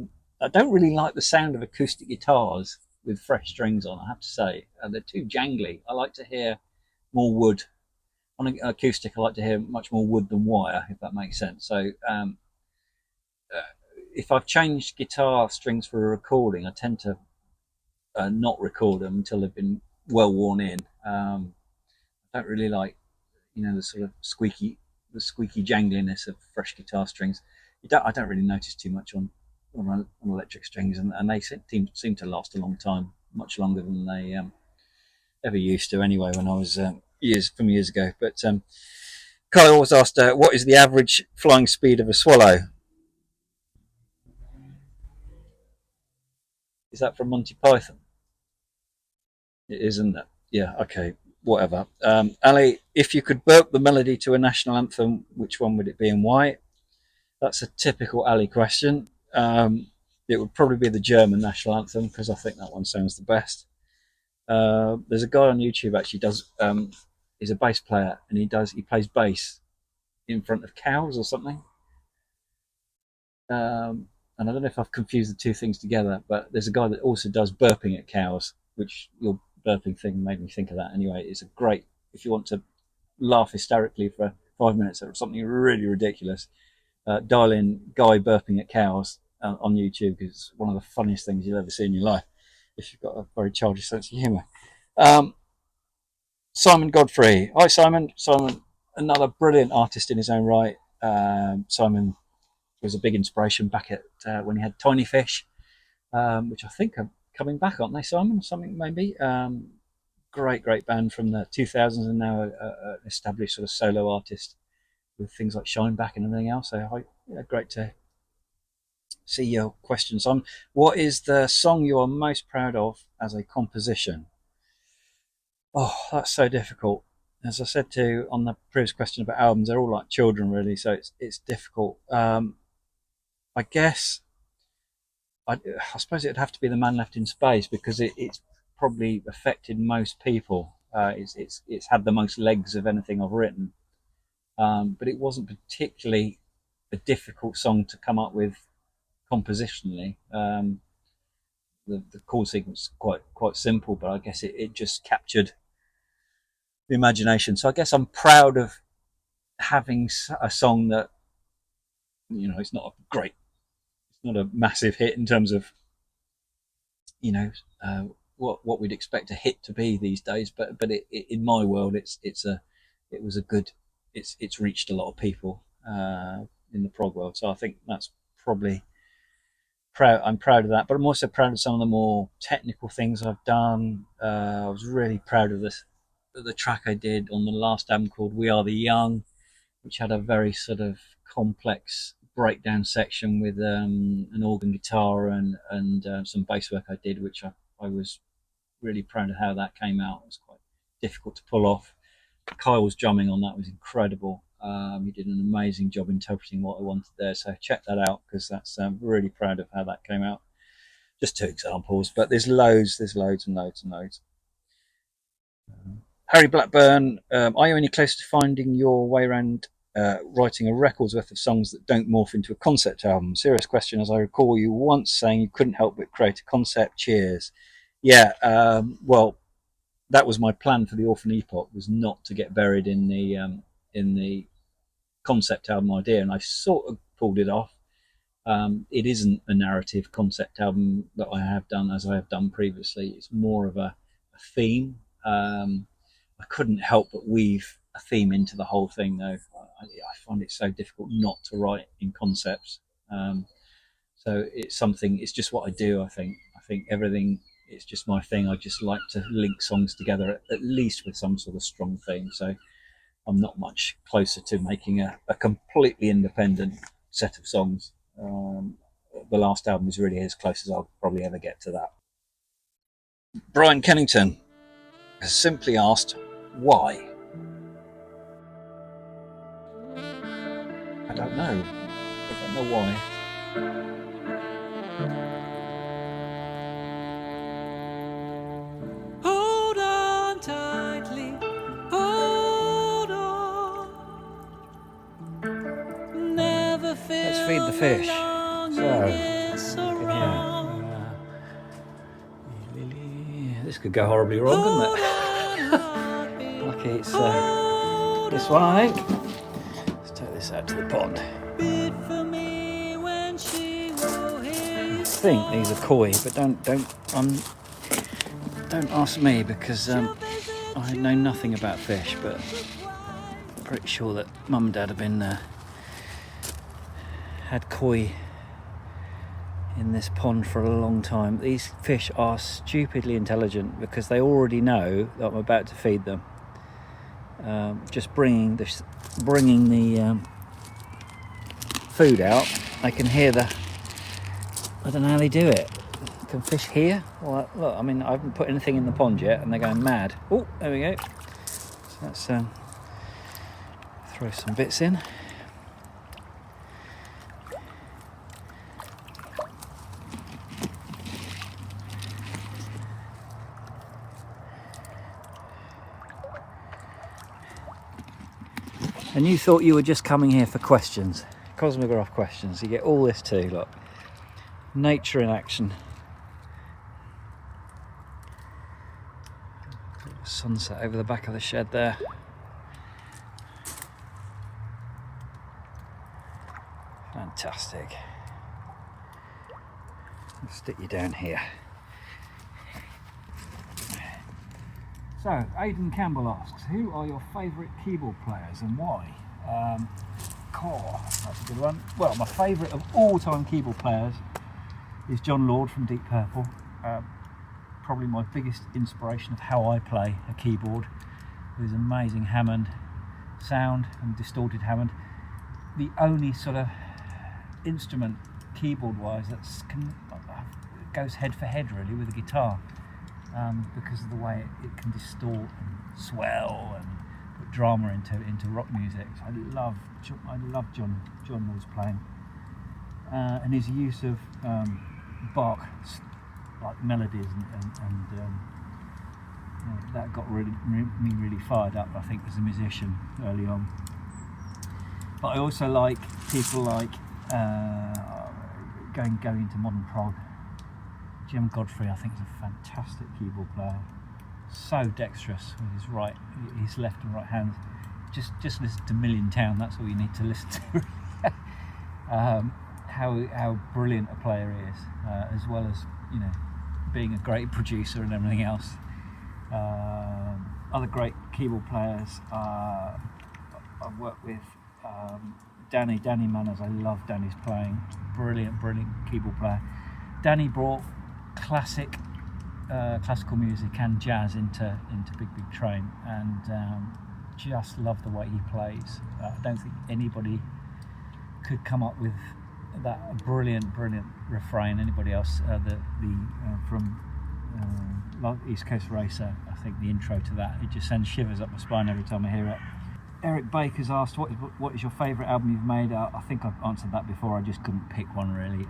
don't really like the sound of acoustic guitars with fresh strings on, I have to say. They're too jangly. I like to hear more wood. On an acoustic, I like to hear much more wood than wire, if that makes sense. So uh, if I've changed guitar strings for a recording, I tend to not record them until they've been well worn in. I don't really like the sort of squeaky jangliness of fresh guitar strings. I don't really notice too much on electric strings, and they seem to last a long time, much longer than they ever used to. Anyway, when I was years ago. But Kyle was asked, "What is the average flying speed of a swallow?" Is that from Monty Python? It is, isn't it? Yeah. Okay. Whatever. Ali, if you could burp the melody to a national anthem, which one would it be and why? That's a typical Ali question. It would probably be the German national anthem because I think that one sounds the best. There's a guy on YouTube actually does. He's a bass player and he plays bass in front of cows or something. And I don't know if I've confused the two things together, but there's a guy that also does burping at cows, which your burping thing made me think of that. Anyway, it's a great if you want to laugh hysterically for 5 minutes at something really ridiculous. Dial in Guy burping at cows on YouTube because it's one of the funniest things you'll ever see in your life if you've got a very childish sense of humour. Um, Simon Godfrey. Hi, Simon. Simon, another brilliant artist in his own right. Simon was a big inspiration back at when he had Tiny Fish, which I think are coming back, aren't they, Simon? Something maybe. Great band from the 2000s and now an established sort of solo artist with things like Shine Back and everything else. So great to see your questions on. What is the song you are most proud of as a composition? Oh, that's so difficult. As I said to on the previous question about albums, they're all like children, really. So it's difficult. I guess I suppose it'd have to be The Man Left in Space because it's probably affected most people. It's had the most legs of anything I've written, but it wasn't particularly a difficult song to come up with compositionally. The chord sequence is quite simple, but I guess it just captured the imagination. So I guess I'm proud of having a song that it's not a great, it's not a massive hit in terms of you know uh, what we'd expect a hit to be these days. But in my world, it was a good, it's reached a lot of people in the prog world. So I think that's probably proud. I'm proud of that, but I'm also proud of some of the more technical things I've done. I was really proud of the track I did on the last album called "We Are the Young," which had a very sort of complex breakdown section with an organ guitar and some bass work I did, which I was really proud of how that came out. It was quite difficult to pull off. Kyle's drumming on that was incredible. He did an amazing job interpreting what I wanted there. So check that out because that's really proud of how that came out. Just two examples, but there's loads and loads and loads. Harry Blackburn, are you any closer to finding your way around writing a record's worth of songs that don't morph into a concept album? Serious question, as I recall you once saying you couldn't help but create a concept. Cheers. Yeah, well, that was my plan for the Orphan Epoch, was not to get buried in the concept album idea, and I sort of pulled it off. It isn't a narrative concept album that I have done as I have done previously. It's more of a theme. I couldn't help but weave a theme into the whole thing, though. I find it so difficult not to write in concepts. So it's something. It's just what I do. I think everything. It's just my thing. I just like to link songs together, at least with some sort of strong theme. So I'm not much closer to making a completely independent set of songs. The last album is really as close as I'll probably ever get to that. Brian Kennington has simply asked, why? I don't know. I don't know why. Hold on tightly, hold on. Never feel. Let's feed the fish. This could go horribly wrong, couldn't it? Lucky it's this one, I think. Let's take this out to the pond. I think these are koi, but don't ask me, because I know nothing about fish, but I'm pretty sure that Mum and Dad have been had koi in this pond for a long time. These fish are stupidly intelligent, because they already know that I'm about to feed them. Just bringing the food out, I can hear I don't know how they do it. Can fish hear? Well, look, I mean, I haven't put anything in the pond yet, and they're going mad. Oh, there we go. So let's throw some bits in. And you thought you were just coming here for questions, Cosmograf questions. You get all this too, look. Nature in action. Sunset over the back of the shed there. Fantastic. I'll stick you down here. So, Aidan Campbell asks, who are your favourite keyboard players and why? That's a good one. Well, my favourite of all-time keyboard players is John Lord from Deep Purple. Probably my biggest inspiration of how I play a keyboard, with his amazing Hammond sound and distorted Hammond. The only sort of instrument keyboard-wise that goes head for head really with a guitar. Because of the way it can distort and swell and put drama into rock music. So I love John Lord's playing, and his use of Bach like melodies and that got me really fired up, I think, as a musician early on. But I also like people like going into modern prog. Jim Godfrey, I think, is a fantastic keyboard player. So dexterous with his left and right hands. Just listen to Million Town. That's all you need to listen to. How brilliant a player he is, as well as being a great producer and everything else. Other great keyboard players I've worked with. Danny Manners. I love Danny's playing. Brilliant keyboard player. Danny brought classical music and jazz into Big Train, and just love the way he plays. I don't think anybody could come up with that brilliant refrain. Anybody else? From East Coast Racer, I think the intro to that, it just sends shivers up my spine every time I hear it. Eric Baker's asked, what is your favourite album you've made? I think I've answered that before. I just couldn't pick one really.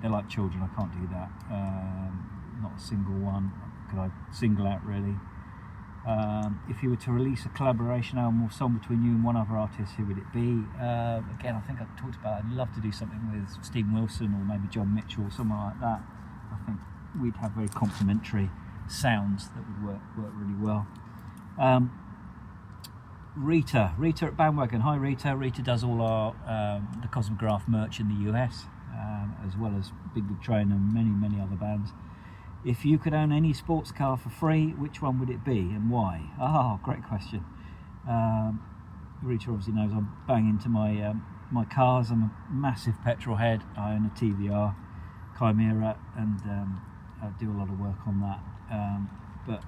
They're like children, I can't do that. Not a single one could I single out really. If you were to release a collaboration album or song between you and one other artist, who would it be? Again, I think I've talked about I'd love to do something with Stephen Wilson or maybe John Mitchell or someone like that. I think we'd have very complementary sounds that would work really well. Rita at Bandwagon. Hi Rita. Rita does all our the Cosmograf merch in the US, as well as Big Big Train and many other bands. If you could own any sports car for free, which one would it be and why? Oh, great question. Rita obviously knows I'm bang into my cars. I'm a massive petrol head. I own a TVR Chimaera, and I do a lot of work on that. But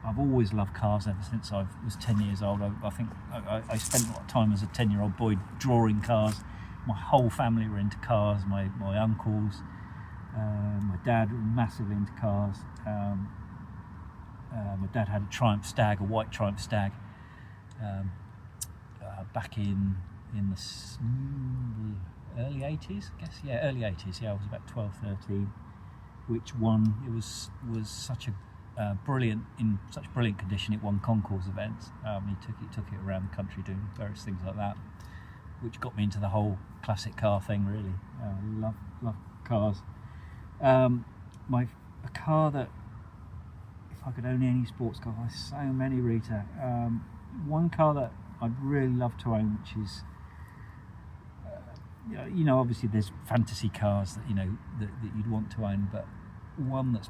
I've always loved cars ever since I was 10 years old. I think I spent a lot of time as a 10-year-old boy drawing cars. My whole family were into cars. My uncles, my dad was massively into cars. My dad had a Triumph Stag, a white Triumph Stag, back in the early 80s, I guess. Yeah, early 80s. Yeah, I was about 12, 13. Which won? It was such a in such brilliant condition. It won concours events. He took it around the country doing various things like that, which got me into the whole classic car thing. Really, love cars. A car that, if I could own any sports car, there's so many, Rita. One car that I'd really love to own, which is, obviously there's fantasy cars that that you'd want to own, but one that's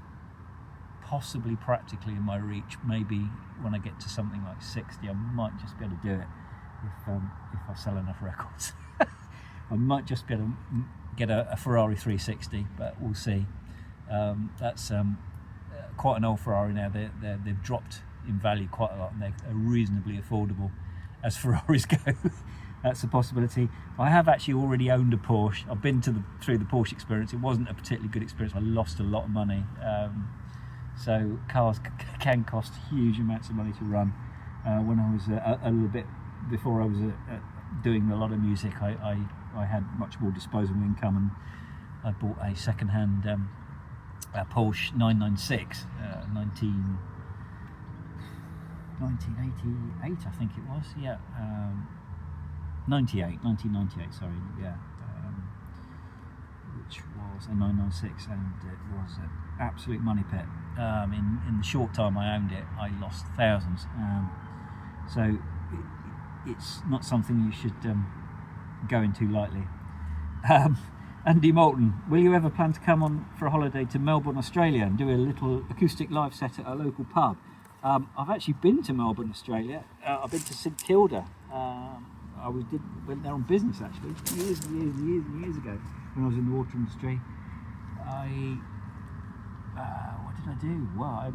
possibly practically in my reach. Maybe when I get to something like 60, I might just be able to do it if I sell enough records. I might just be able to get a Ferrari 360, but we'll see. That's quite an old Ferrari now. They've dropped in value quite a lot, and they're reasonably affordable as Ferraris go. That's a possibility. I have actually already owned a Porsche. I've been through the Porsche experience. It wasn't a particularly good experience. I lost a lot of money. So cars can cost huge amounts of money to run. When I was a little bit before I was doing a lot of music, I had much more disposable income, and I bought a second-hand Porsche 996, 1988, I think it was. Yeah, 1998. Sorry, yeah. Which was a 996, and it was an absolute money pit. In the short time I owned it, I lost thousands. So it's not something you should go into lightly. Andy Moulton, will you ever plan to come on for a holiday to Melbourne, Australia, and do a little acoustic live set at a local pub? I've actually been to Melbourne, Australia. I've been to St Kilda. Went there on business actually, years ago when I was in the water industry. What did I do? Well,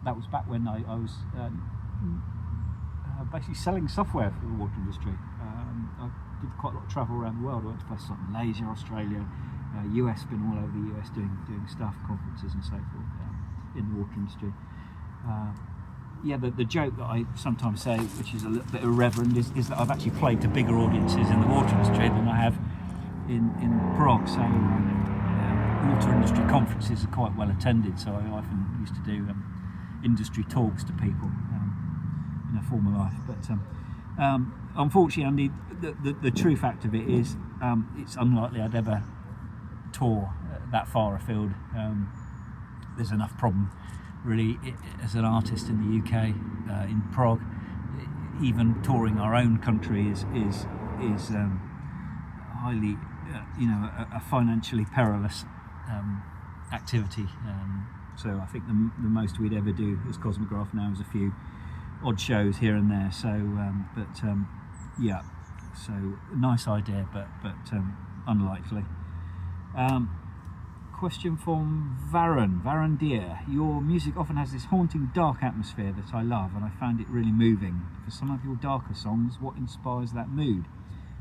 that was back when I was basically selling software for the water industry. I did quite a lot of travel around the world. I went to places like Malaysia, Australia, US, been all over the US doing stuff, conferences and so forth in the water industry. The joke that I sometimes say, which is a little bit irreverent, is that I've actually played to bigger audiences in the water industry than I have in Prague. So water industry conferences are quite well attended, so I often used to do industry talks to people in a former life. But unfortunately, Andy, the true fact of it is it's unlikely I'd ever tour that far afield. There's enough problem really as an artist in the UK, in Prague. Even touring our own country is highly a financially perilous activity. So I think the most we'd ever do as Cosmograf now is a few odd shows here and there. So so nice idea, but unlikely. Question from Varan Deer. Your music often has this haunting dark atmosphere that I love, and I found it really moving. For some of your darker songs, what inspires that mood?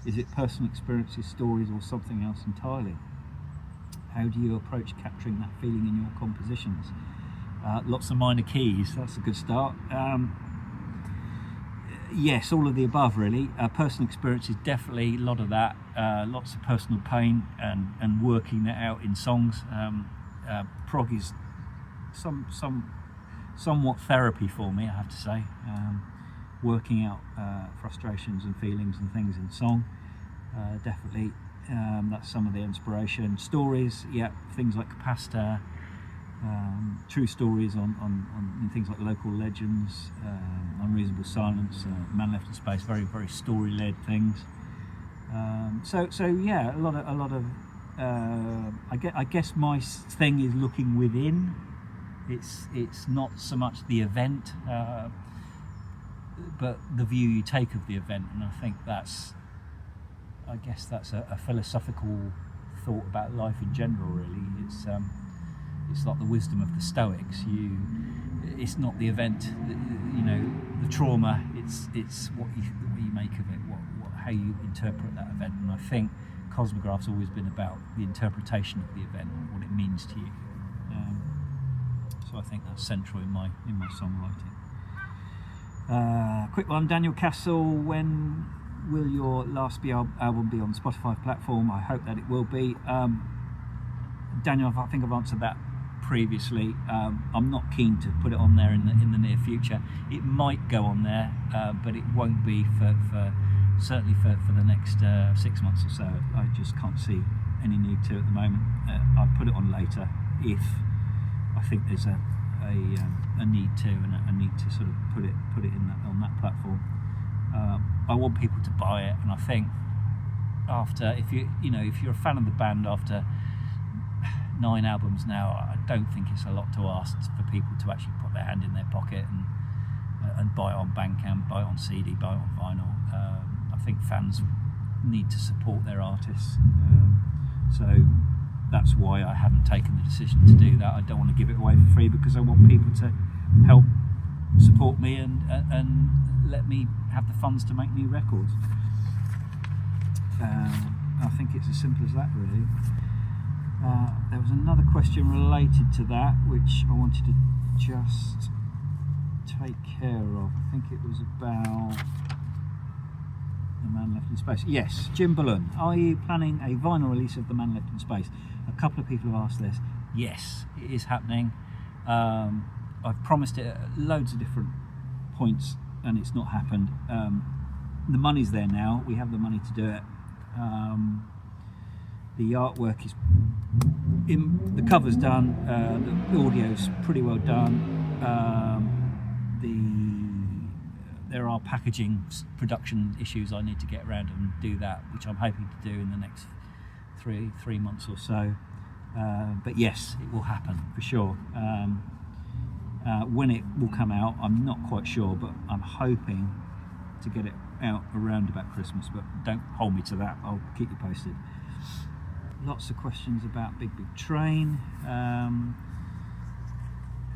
Is it personal experiences, stories, or something else entirely? How do you approach capturing that feeling in your compositions? Lots of minor keys, that's a good start. Yes, all of the above really. Personal experiences, definitely a lot of that. Lots of personal pain and working that out in songs. Prog is some somewhat therapy for me, I have to say. Working out frustrations and feelings and things in song, definitely. That's some of the inspiration. Stories, things like Capacita, true stories on things like local legends, Unreasonable Silence, Man Left in Space, very, very story-led things. So a lot of I guess my thing is looking within. It's not so much the event, but the view you take of the event, and I think that's a philosophical thought about life in general. Really, it's like the wisdom of the Stoics. It's not the event, the trauma. It's what you make of it, how you interpret that event. And I think Cosmograf's always been about the interpretation of the event, what it means to you. So I think that's central in my songwriting. Quick one, Daniel Castle. When will your last album be on the Spotify platform? I hope that it will be. Daniel, I think I've answered that previously. I'm not keen to put it on there in the near future. It might go on there, but it won't be for certainly for the next 6 months or so. I just can't see any need to at the moment. I'll put it on later if I think there's a need to, and a need to sort of put it on that platform. I want people to buy it, and I think if you're a fan of the band after 9 albums now, I don't think it's a lot to ask for people to actually put their hand in their pocket and buy it on Bandcamp, buy it on CD, buy it on vinyl. I think fans need to support their artists, so that's why I haven't taken the decision to do that. I don't want to give it away for free because I want people to help support me and let me have the funds to make new records. I think it's as simple as that, really. There was another question related to that which I wanted to just take care of. I think it was about The Man Left in Space. Yes, Jim Bullen. Are you planning a vinyl release of The Man Left in Space? A couple of people have asked this. Yes, it is happening. I've promised it at loads of different points and it's not happened. The money's there now. We have the money to do it. The artwork is the cover's done. The audio's pretty well done. There are packaging production issues I need to get around and do that, which I'm hoping to do in the next three months or so. But yes, it will happen for sure. When it will come out, I'm not quite sure, but I'm hoping to get it out around about Christmas, but don't hold me to that. I'll keep you posted. Lots of questions about Big Big Train.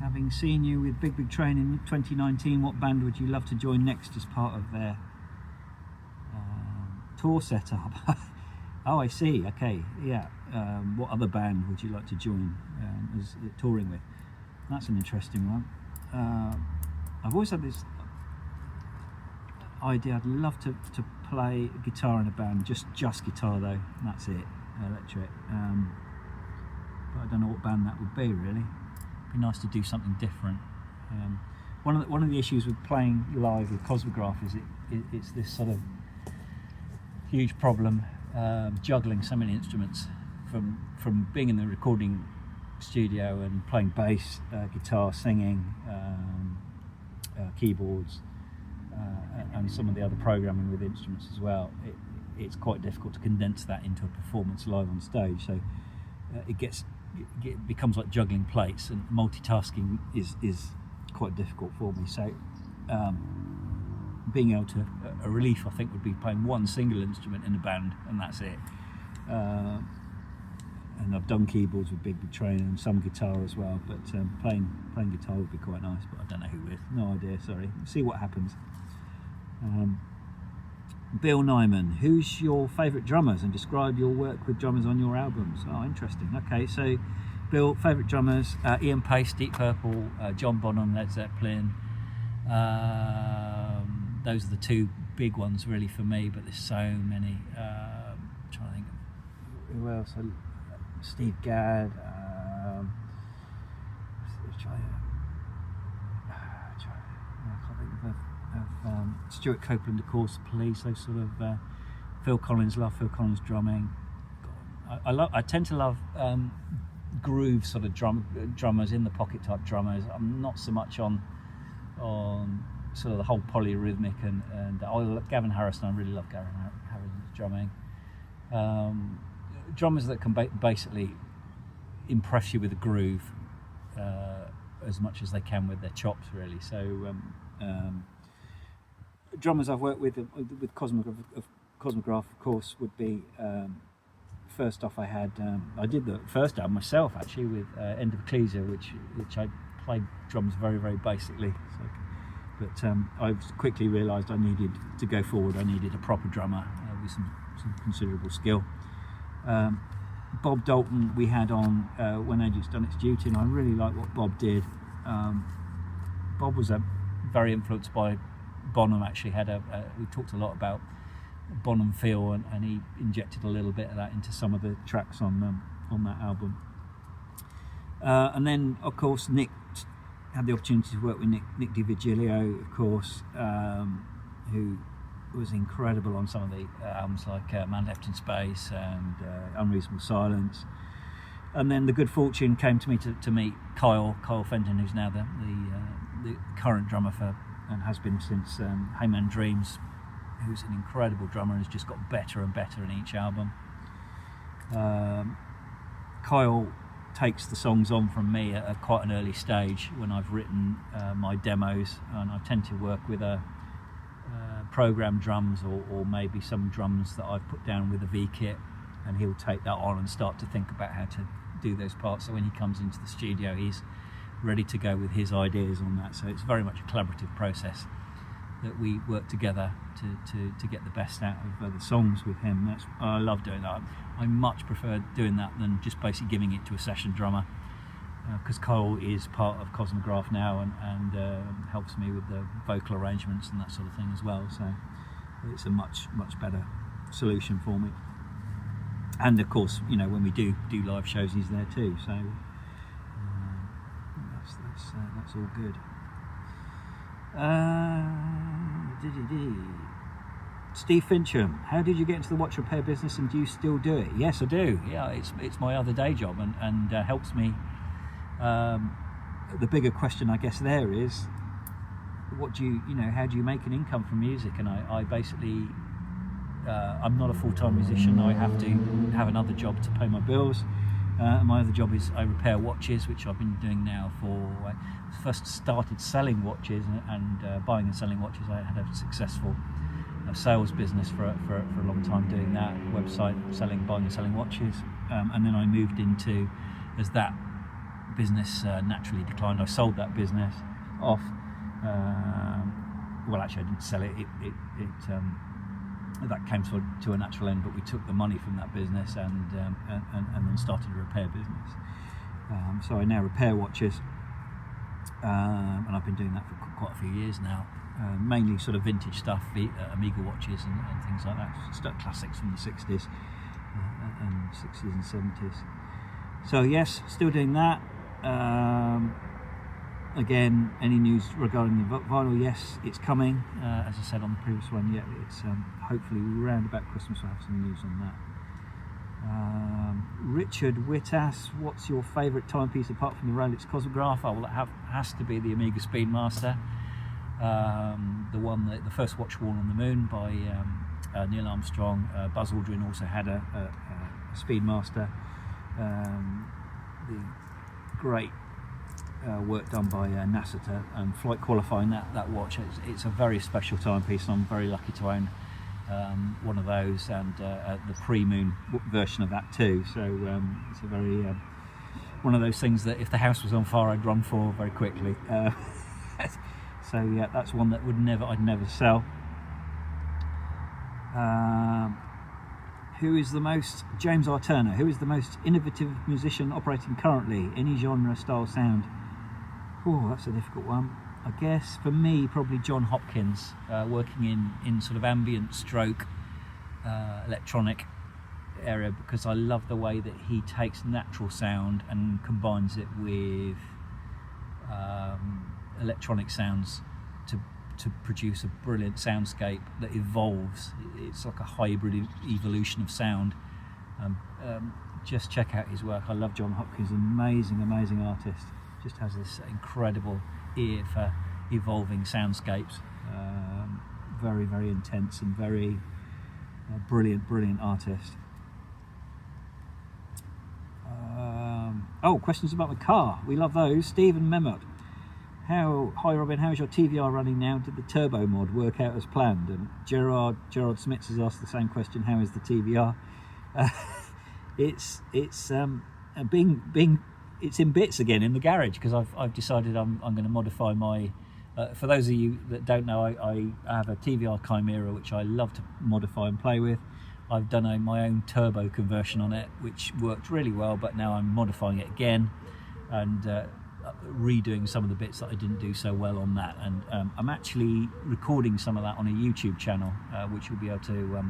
Having seen you with Big Big Train in 2019, what band would you love to join next as part of their tour setup? Oh, I see. Okay, yeah. What other band would you like to join as touring with? That's an interesting one. I've always had this idea. I'd love to play guitar in a band, just guitar though. And that's it, electric. But I don't know what band that would be really. It'd be nice to do something different. One of the issues with playing live with Cosmograf is it's this sort of huge problem juggling so many instruments from being in the recording studio and playing bass, guitar, singing, keyboards, and some of the other programming with instruments as well. It's quite difficult to condense that into a performance live on stage. So it becomes like juggling plates, and multitasking is quite difficult for me. So being able to, a relief I think would be playing one single instrument in a band and that's it. And I've done keyboards with Big Big Train and some guitar as well, but playing guitar would be quite nice, but I don't know who with. No idea, sorry. See what happens. Bill Nyman, who's your favourite drummers and describe your work with drummers on your albums? Oh, interesting. Okay, so Bill, favourite drummers, Ian Pace, Deep Purple, John Bonham, Led Zeppelin. Those are the two big ones really for me, but there's so many. I'm trying to think of who else. Steve Gadd. Stuart Copeland, of course, the Police, those sort of Phil Collins, love Phil Collins drumming. I tend to love groove sort of drummers, in the pocket type drummers. I'm not so much on sort of the whole polyrhythmic and Gavin Harrison. I really love Gavin Harrison's drumming. Drummers that can basically impress you with a groove as much as they can with their chops, really. So drummers I've worked with Cosmograf, of course, would be first off. I did the first album myself, actually, with End of Ecclesia, which I played drums very, very basically. But I when realised I needed to go forward. I needed a proper drummer with some considerable skill. Bob Dalton we had on when Agent's Done Its Duty, and I really liked what Bob did. Bob was very influenced by Bonham. Actually, we talked a lot about Bonham feel, and he injected a little bit of that into some of the tracks on that album. And then, of course, Nick had the opportunity to work with Nick DiVigilio, of course, who was incredible on some of the albums like Man Left in Space and Unreasonable Silence. And then the good fortune came to me to meet Kyle Fenton, who's now the current drummer for, and has been since Hammond Dreams, who's an incredible drummer and has just got better and better in each album. Kyle takes the songs on from me at quite an early stage when I've written my demos, and I tend to work with program drums or maybe some drums that I've put down with a V kit, and he'll take that on and start to think about how to do those parts. So when he comes into the studio, he's ready to go with his ideas on that. So it's very much a collaborative process that we work together to get the best out of the songs with him. I love doing that. I much prefer doing that than just basically giving it to a session drummer, because Kyle is part of Cosmograf now and helps me with the vocal arrangements and that sort of thing as well. So it's a much better solution for me. And of course, when we do live shows, he's there too. So that's all good. Steve Fincham, how did you get into the watch repair business, and do you still do it? Yes, I do. Yeah, it's my other day job, and helps me. The bigger question, I guess, there is, how do you make an income from music? And I basically, I'm not a full-time musician. I have to have another job to pay my bills. My other job is I repair watches, which I've been doing now I first started selling watches and buying and selling watches. I had a successful sales business for a long time doing that, website buying and selling watches, and then I moved into, as that business naturally declined, I sold that business off. Well, actually, I didn't sell it. That came to a natural end, but we took the money from that business and then started a repair business. So I now repair watches, and I've been doing that for quite a few years now. Mainly sort of vintage stuff, Amiga watches and things like that, classics from the 60s and 70s. So yes, still doing that. Again, any news regarding the vinyl? Yes, it's coming. As I said on the previous one, it's hopefully round about Christmas we'll have some news on that. Richard Whittass, what's your favourite timepiece apart from the Rolex Cosmograf? Well, that has to be the Amiga Speedmaster, the first watch worn on the moon by Neil Armstrong. Buzz Aldrin also had a Speedmaster. The great work done by NASA to flight qualifying that watch. It's a very special timepiece, and I'm very lucky to own one of those, and the pre-moon version of that too. So it's a very one of those things that if the house was on fire, I'd run for very quickly. So yeah, that's one that I'd never sell. James R. Turner, who is the most innovative musician operating currently? Any genre, style, sound? Oh, that's a difficult one. I guess for me, probably John Hopkins, working in sort of ambient stroke electronic area, because I love the way that he takes natural sound and combines it with electronic sounds to to produce a brilliant soundscape that evolves. It's like a hybrid evolution of sound. Just check out his work. I love John Hopkins, amazing artist. Just has this incredible ear for evolving soundscapes. Very intense and very brilliant artist. Questions about the car. We love those. Stephen Memot. Hi Robin, how's your TVR running now? Did the turbo mod work out as planned? And Gerard Smits has asked the same question. How is the TVR? It's in bits again in the garage, because I've decided I'm going to modify my. For those of you that don't know, I have a TVR Chimaera which I love to modify and play with. I've done my own turbo conversion on it, which worked really well, but now I'm modifying it again and redoing some of the bits that I didn't do so well on that. And I'm actually recording some of that on a YouTube channel, which you'll be able to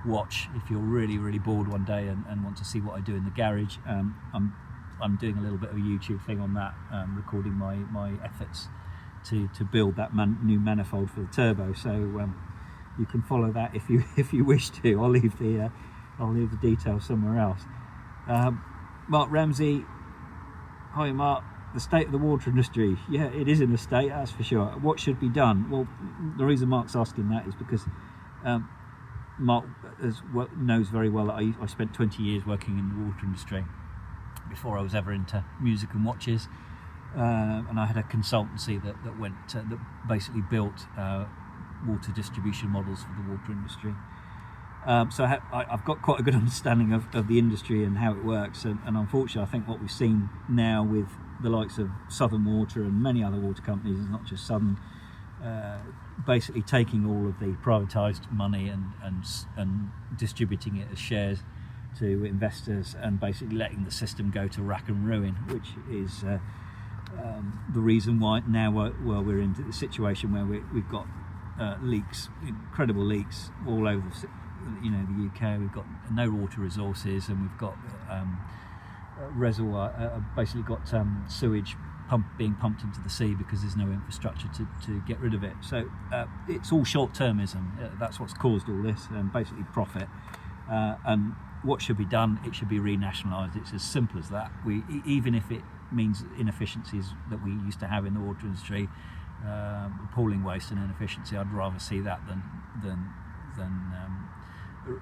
watch if you're really bored one day and want to see what I do in the garage. I'm doing a little bit of a YouTube thing on that, recording my efforts to build that new manifold for the turbo. So you can follow that if you wish to. I'll leave the details somewhere else. Mark Ramsey. Hi Mark. The state of the water industry. Yeah, it is in a state, that's for sure. What should be done? Well, the reason Mark's asking that is because Mark knows very well that I spent 20 years working in the water industry before I was ever into music and watches, and I had a consultancy that basically built water distribution models for the water industry. So I've got quite a good understanding of the industry and how it works, and unfortunately I think what we've seen now with the likes of Southern Water and many other water companies, not just Southern, basically taking all of the privatised money and distributing it as shares to investors, and basically letting the system go to rack and ruin, which is the reason why now we're into the situation where we've got leaks, incredible leaks all over the UK. We've got no water resources, and we've got reservoir, basically got sewage being pumped into the sea because there's no infrastructure to get rid of it. So it's all short-termism. That's what's caused all this, and basically profit. And what should be done? It should be renationalised. It's as simple as that. Even if it means inefficiencies that we used to have in the water industry, appalling waste and inefficiency, I'd rather see that than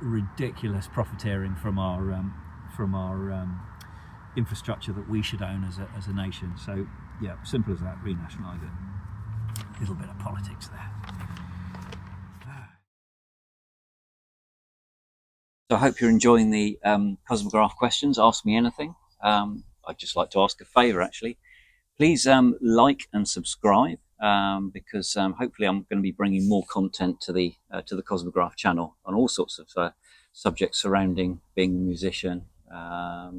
ridiculous profiteering from our infrastructure that we should own as a nation. So yeah, simple as that. Renationalise it. A little bit of politics there. So I hope you're enjoying the Cosmograf questions. Ask me anything. I'd just like to ask a favour, actually. Please like and subscribe, because hopefully I'm going to be bringing more content to the Cosmograf channel on all sorts of subjects surrounding being a musician.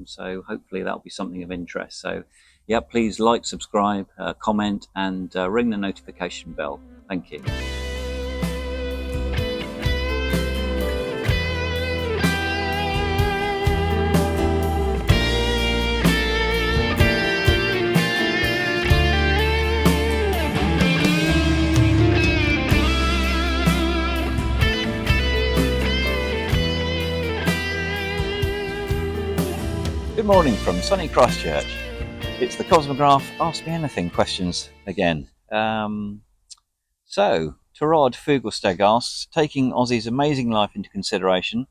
So hopefully that'll be something of interest. So yeah, please like, subscribe, comment, and ring the notification bell. Thank you. Good morning from sunny Christchurch. It's the Cosmograf Ask Me Anything questions again. So, Tarad Fugelsteg asks, taking Aussie's amazing life into consideration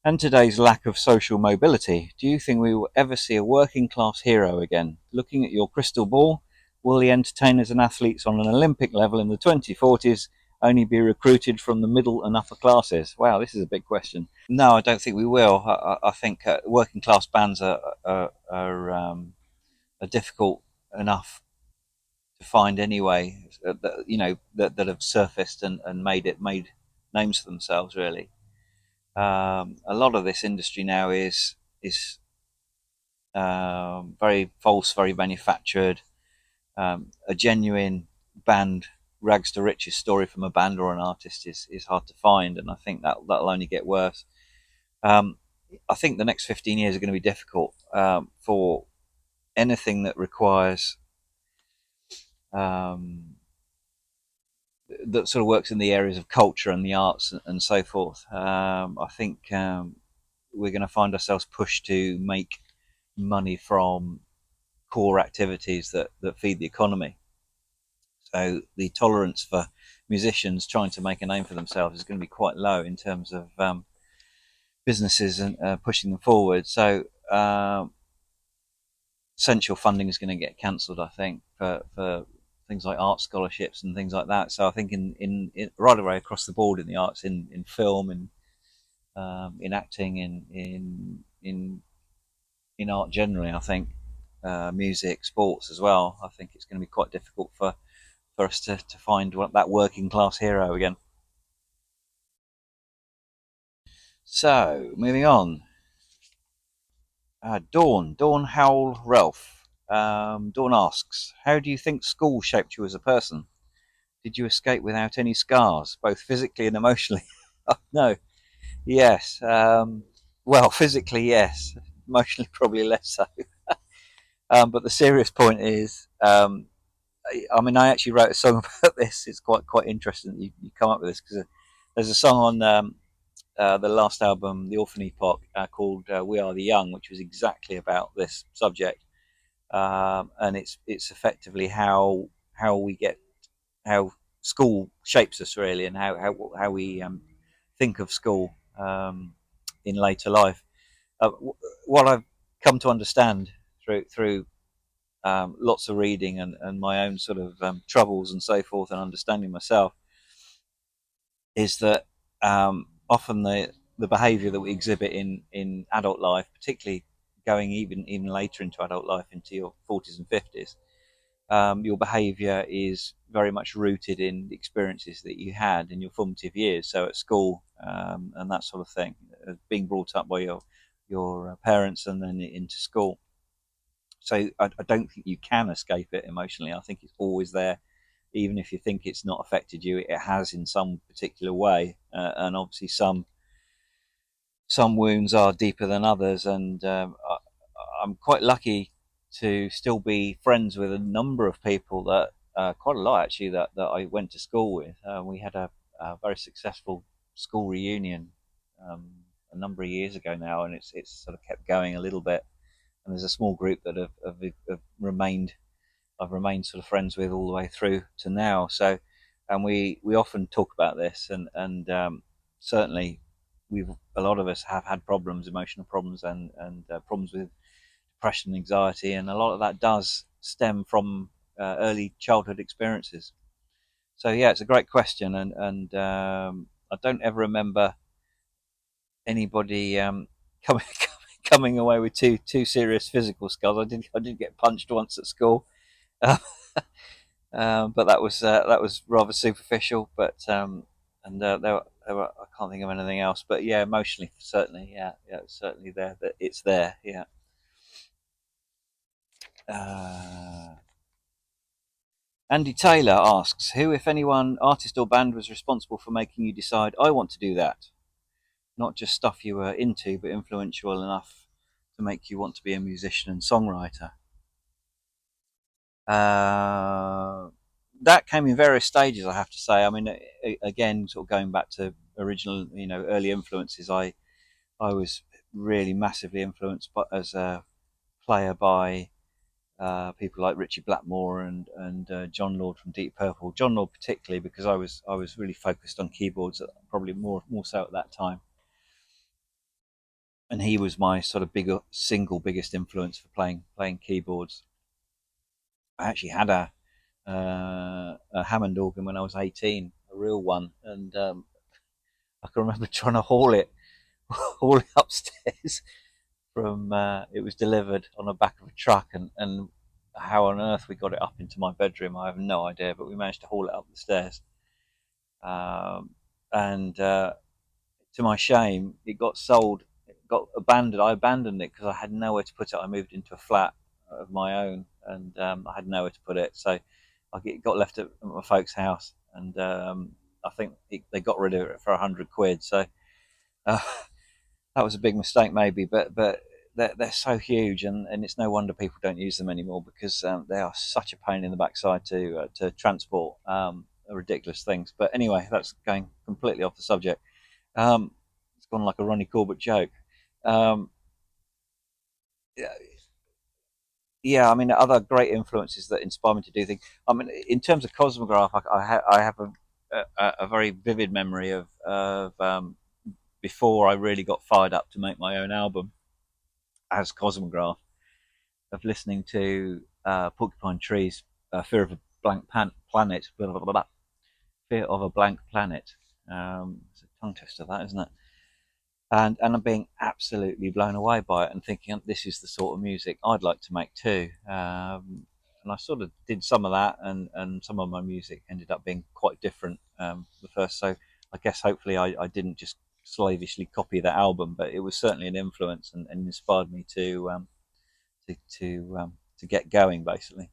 and today's lack of social mobility, do you think we will ever see a working class hero again? Looking at your crystal ball, will the entertainers and athletes on an Olympic level in the 2040s only be recruited from the middle and upper classes? Wow, this is a big question. No, I don't think we will. I think working class bands are difficult enough to find anyway. That have surfaced and made names for themselves. Really, a lot of this industry now is very false, very manufactured. A genuine band rags to riches story from a band or an artist is hard to find, and I think that'll only get worse. I think the next 15 years are going to be difficult for anything that requires that sort of works in the areas of culture and the arts and so forth. I think we're going to find ourselves pushed to make money from core activities that feed the economy. So the tolerance for musicians trying to make a name for themselves is going to be quite low in terms of businesses and pushing them forward. So essential funding is going to get cancelled, I think, for things like art scholarships and things like that. So I think in right away across the board in the arts, in film, in acting, in art generally, I think music, sports as well. I think it's going to be quite difficult for us to find that working class hero again. So moving on, Dawn Howell Ralph. Dawn asks, "How do you think school shaped you as a person? Did you escape without any scars, both physically and emotionally?" Oh, no. Yes. Well, physically, yes. Emotionally, probably less so. But the serious point is, I mean, I actually wrote a song about this. It's quite interesting that you come up with this because there's a song on the last album, The Orphan Epoch, called "We Are the Young," which was exactly about this subject, and it's effectively how we get how school shapes us really, and how we think of school in later life. What I've come to understand through lots of reading and my own sort of troubles and so forth, and understanding myself, is that often the behaviour that we exhibit in adult life, particularly going even later into adult life, into your 40s and 50s, your behaviour is very much rooted in the experiences that you had in your formative years. So at school and that sort of thing, being brought up by your parents and then into school. So I don't think you can escape it emotionally. I think it's always there, even if you think it's not affected you. It has in some particular way, and obviously some wounds are deeper than others. And I'm quite lucky to still be friends with a number of people that quite a lot actually that I went to school with. We had a very successful school reunion a number of years ago now, and it's sort of kept going a little bit. And there's a small group that have remained. I've remained sort of friends with all the way through to now. So, and we often talk about this, and certainly we've a lot of us have had problems, emotional problems, and problems with depression, anxiety, and a lot of that does stem from early childhood experiences. So yeah, it's a great question, and I don't ever remember anybody coming coming away with too serious physical scars. I did get punched once at school, but that was rather superficial. But I can't think of anything else. But yeah, emotionally, certainly, yeah, it's certainly there. That it's there, yeah. Uh, Andy Taylor asks, "Who, if anyone, artist or band, was responsible for making you decide I want to do that? Not just stuff you were into, but influential enough to make you want to be a musician and songwriter." Uh, that came in various stages, I have to say. I mean, again, sort of going back to original, early influences. I was really massively influenced, but as a player by people like Richie Blackmore and John Lord from Deep Purple. John Lord particularly because I was really focused on keyboards, probably more so at that time, and he was my sort of single biggest influence for playing keyboards. I actually had a Hammond organ when I was 18, a real one, and I can remember trying to haul it upstairs from. It was delivered on the back of a truck, and how on earth we got it up into my bedroom, I have no idea, but we managed to haul it up the stairs. And to my shame, it got sold. It got abandoned. I abandoned it because I had nowhere to put it. I moved into a flat of my own, and I had nowhere to put it. So it got left at my folks' house, and I think they got rid of it for £100. So uh, that was a big mistake, maybe. But they're so huge, and it's no wonder people don't use them anymore because they are such a pain in the backside to transport. ridiculous things. But anyway, that's going completely off the subject. Um, it's gone like a Ronnie Corbett joke. Um, yeah, yeah, I mean, other great influences that inspire me to do things. I mean, in terms of Cosmograf, I have a very vivid memory of before I really got fired up to make my own album as Cosmograf, of listening to Porcupine Tree's Fear of a Blank Planet, blah, blah, blah, blah, Fear of a Blank Planet. It's a tongue twister, that, isn't it? And I'm being absolutely blown away by it and thinking this is the sort of music I'd like to make too. And I sort of did some of that, and some of my music ended up being quite different. The first, so I guess hopefully I didn't just slavishly copy that album, but it was certainly an influence and inspired me to get going basically.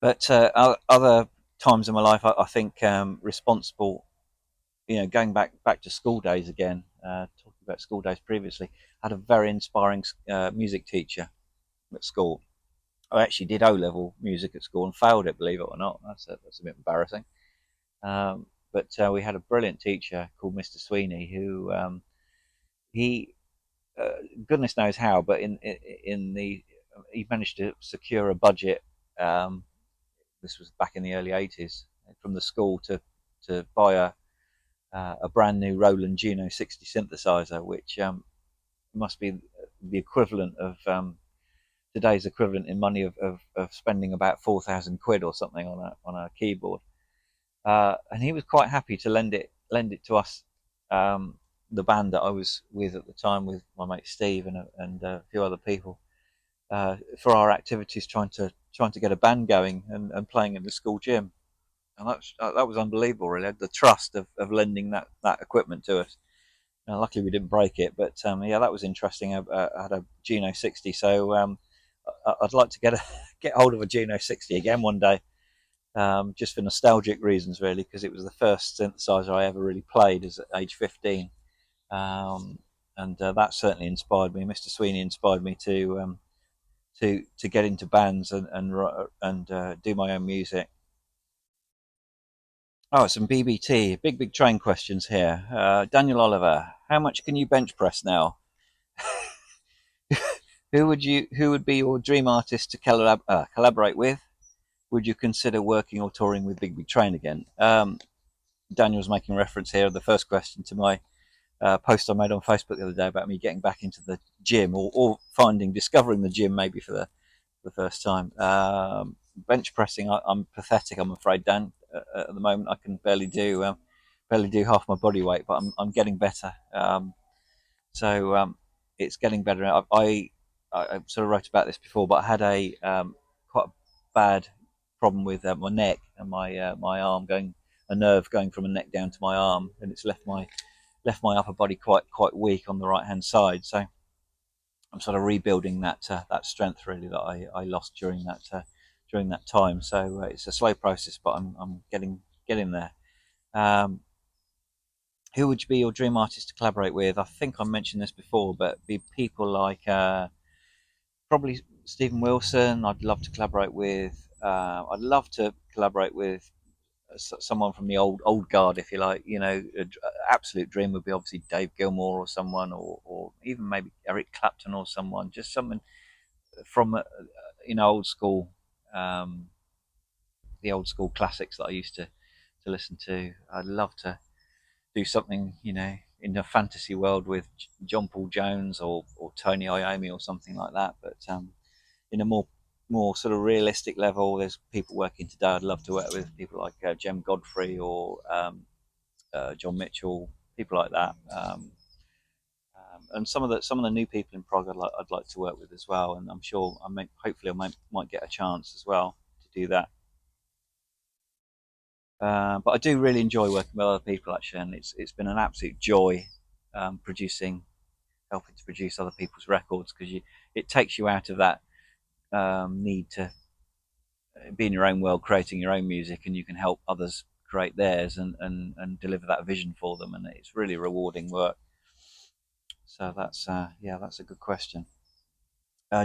But other times in my life, I think responsible, going back to school days again, talking about school days previously, I had a very inspiring music teacher at school. I actually did O-level music at school and failed it, believe it or not. That's a bit embarrassing. But we had a brilliant teacher called Mr. Sweeney who he goodness knows how, but in the he managed to secure a budget. Um, this was back in the early '80s from the school to buy a brand new Roland Juno 60 synthesizer, which must be the equivalent of today's equivalent in money of spending about 4,000 quid or something on a keyboard. And he was quite happy to lend it to us, the band that I was with at the time, with my mate Steve and a few other people, for our activities, trying to get a band going and playing in the school gym. And that was unbelievable, really. The trust of lending that equipment to us. Luckily, we didn't break it, but yeah, that was interesting. I had a Juno 60, so I'd like to get hold of a Juno 60 again one day, just for nostalgic reasons, really, because it was the first synthesizer I ever really played as at age 15, and that certainly inspired me. Mr. Sweeney inspired me to get into bands and do my own music. Oh, some BBT, big train questions here. Daniel Oliver, how much can you bench press now? Who would be your dream artist to collaborate with? Would you consider working or touring with Big Train again? Daniel's making reference here, the first question, to my post I made on Facebook the other day about me getting back into the gym, or discovering the gym maybe for the first time. Bench pressing, I'm pathetic, I'm afraid, Dan. At the moment, I can barely do half my body weight, but I'm getting better. So it's getting better. I sort of wrote about this before, but I had a quite a bad problem with my neck and my arm, going a nerve going from my neck down to my arm, and it's left my upper body quite weak on the right hand side. So I'm sort of rebuilding that strength, really, that I lost during that time. So it's a slow process, but I'm getting there. Um, who would be your dream artist to collaborate with? I think I mentioned this before, but be people like probably Stephen Wilson. I'd love to collaborate with. I'd love to collaborate with someone from the old guard, if you like. Absolute dream would be obviously Dave Gilmour or someone, or even maybe Eric Clapton or someone. Just someone from old school, the old school classics that I used to listen to. I'd love to do something, in a fantasy world with John Paul Jones or Tony Iommi or something like that. But in a more sort of realistic level, there's people working today. I'd love to work with people like Jem Godfrey or John Mitchell, people like that. And some of the new people in prog I'd like to work with as well. And I'm sure hopefully I might get a chance as well to do that. But I do really enjoy working with other people, actually, and it's been an absolute joy helping to produce other people's records, because it takes you out of that need to be in your own world, creating your own music, and you can help others create theirs and deliver that vision for them, and it's really rewarding work. So that's a good question.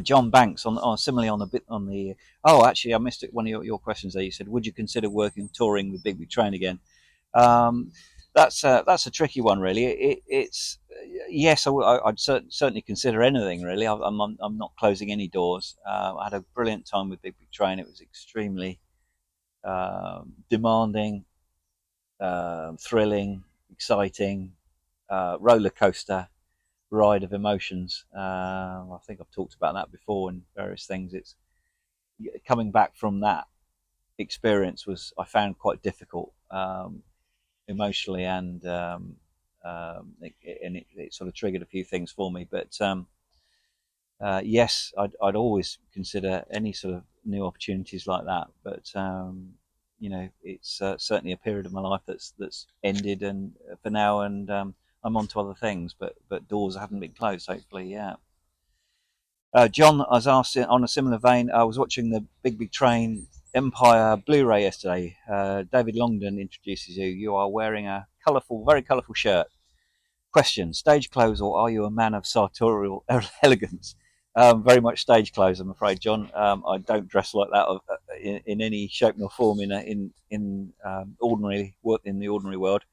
John Banks similarly on the bit on the. Oh, actually, I missed it. One of your questions there. You said, would you consider working touring with Big Big Train again? Um, that's a tricky one, really. It's yes, would certainly consider anything. Really, I'm not closing any doors. I had a brilliant time with Big Big Train. It was extremely demanding, thrilling, exciting, roller coaster ride of emotions. I think I've talked about that before in various things. It's coming back from that experience was I found quite difficult. Emotionally and it sort of triggered a few things for me. But yes, I'd always consider any sort of new opportunities like that. But it's certainly a period of my life that's ended, and for now, and I'm on to other things. But doors haven't been closed. Hopefully, yeah. John, I was asked on a similar vein. I was watching the Big Big Train Empire Blu-ray yesterday. David Longdon introduces you. You are wearing a colourful, very colourful shirt. Question: stage clothes, or are you a man of sartorial elegance? Very much stage clothes, I'm afraid, John. I don't dress like that in any shape nor form in the ordinary world.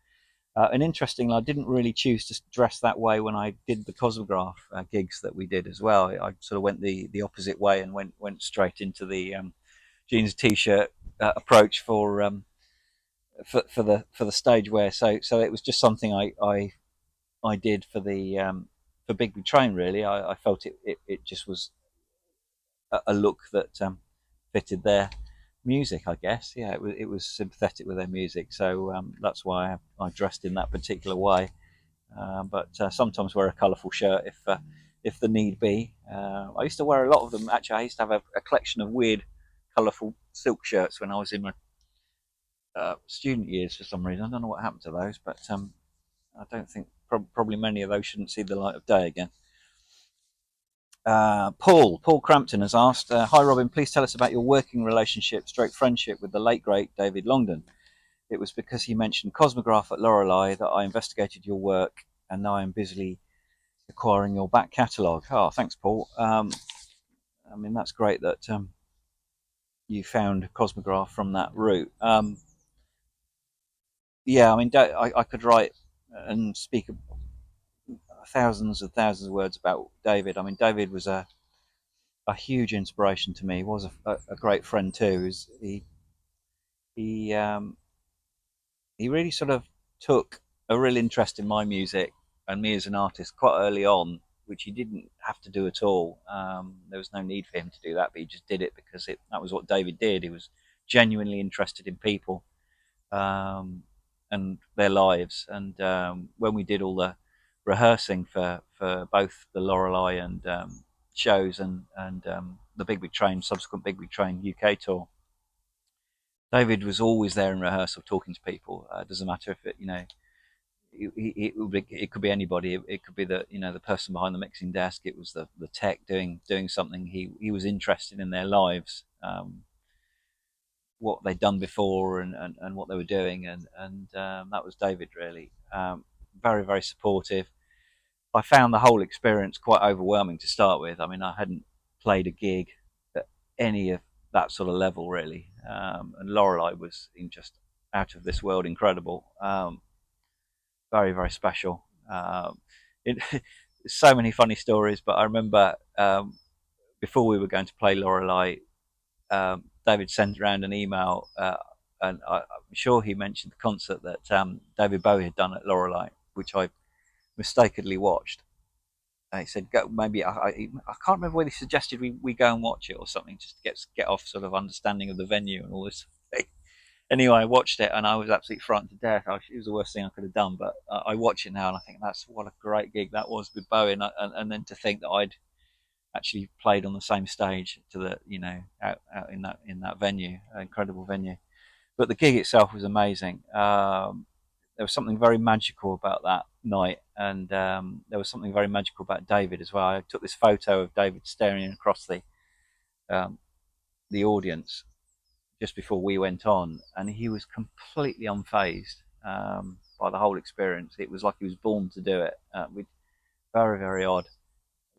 And interestingly, I didn't really choose to dress that way when I did the Cosmograf gigs that we did as well. I sort of went the opposite way and went straight into the jeans t-shirt approach for the stage wear. So it was just something I did for Big Big Train. Really, I felt it just was a look that fitted their music, I guess. Yeah, it was sympathetic with their music, so that's why I dressed in that particular way. But sometimes wear a colourful shirt if the need be. I used to wear a lot of them. Actually, I used to have a collection of weird, colourful silk shirts when I was in my student years. For some reason, I don't know what happened to those, but I don't think probably many of those shouldn't see the light of day again. Paul Crampton has asked, "Hi Robin, please tell us about your working relationship, stroke friendship with the late great David Longdon. It was because he mentioned Cosmograf at Lorelei that I investigated your work, and now I'm busily acquiring your back catalogue." Oh, thanks, Paul. I mean, that's great that you found Cosmograf from that route. Yeah, I mean, I could write and speak thousands and thousands of words about David. I mean, David was a huge inspiration to me. He was a great friend too. He he really sort of took a real interest in my music and me as an artist quite early on, which he didn't have to do at all. There was no need for him to do that, but he just did it because that was what David did. He was genuinely interested in people um, and their lives. And when we did all the rehearsing for both the Lorelei and shows and the Big Big Train, subsequent Big Big Train UK tour, David was always there in rehearsal talking to people. It doesn't matter if it could be anybody. It could be the person behind the mixing desk. It was the tech doing something. He was interested in their lives, what they'd done before, and what they were doing, and that was David really. Very very supportive. I found the whole experience quite overwhelming to start with. I mean, I hadn't played a gig at any of that sort of level really, and Lorelei was just out of this world incredible. Very very special. It, so many funny stories, but I remember before we were going to play Lorelei, David sent around an email, and I'm sure he mentioned the concert that David Bowie had done at Lorelei, which I mistakenly watched. And he said, "Go, maybe I can't remember whether he suggested we go and watch it or something, just to get off sort of understanding of the venue and all this thing." Anyway, I watched it and I was absolutely frightened to death. It was the worst thing I could have done. But I watch it now and I think that's what a great gig that was with Bowie, and then to think that I'd actually played on the same stage to the out in that venue, incredible venue. But the gig itself was amazing. There was something very magical about that night, and there was something very magical about David as well. I took this photo of David staring across um, the audience just before we went on, and he was completely unfazed by the whole experience. It was like he was born to do it. Very very odd.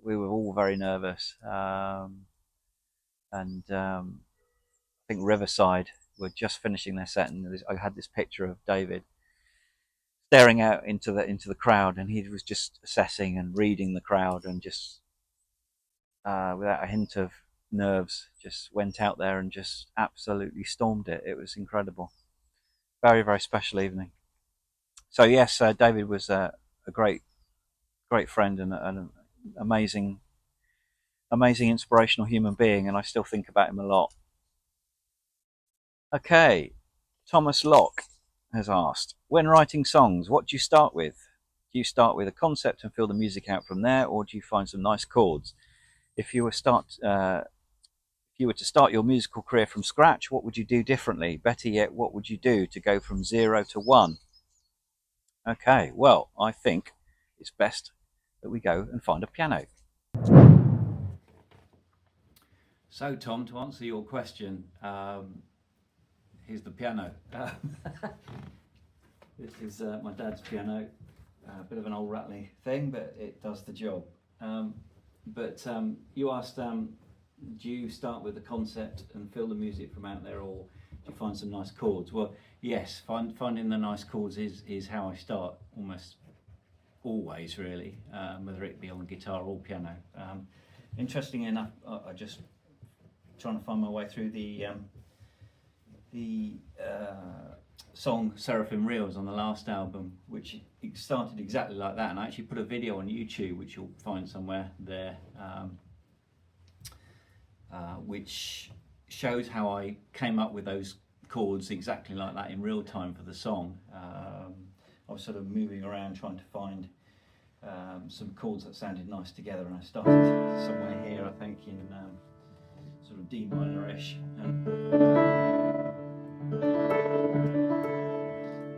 we were all very nervous, and I think Riverside were just finishing their set, and I had this picture of David staring out into the crowd, and he was just assessing and reading the crowd, and just without a hint of nerves, just went out there and just absolutely stormed it. It was incredible, very very special evening. So yes, David was a great friend and an amazing inspirational human being, and I still think about him a lot. Okay, Thomas Locke has asked, when writing songs, what do you start with? Do you start with a concept and feel the music out from there, or do you find some nice chords? If you were to start your musical career from scratch, what would you do differently? Better yet, what would you do to go from 0 to 1? Okay, well, I think it's best that we go and find a piano. So, Tom, to answer your question, here's the piano. This is my dad's piano. A bit of an old rattly thing, but it does the job. You asked, do you start with the concept and feel the music from out there, or do you find some nice chords? Well, yes, finding the nice chords is how I start almost always, really, whether it be on guitar or piano. Interestingly enough, I just trying to find my way through the song Seraphim Reels on the last album, which started exactly like that, and I actually put a video on YouTube, which you'll find somewhere there, which shows how I came up with those chords exactly like that in real time for the song. I was sort of moving around trying to find some chords that sounded nice together, and I started somewhere here, I think, in sort of D minor-ish, and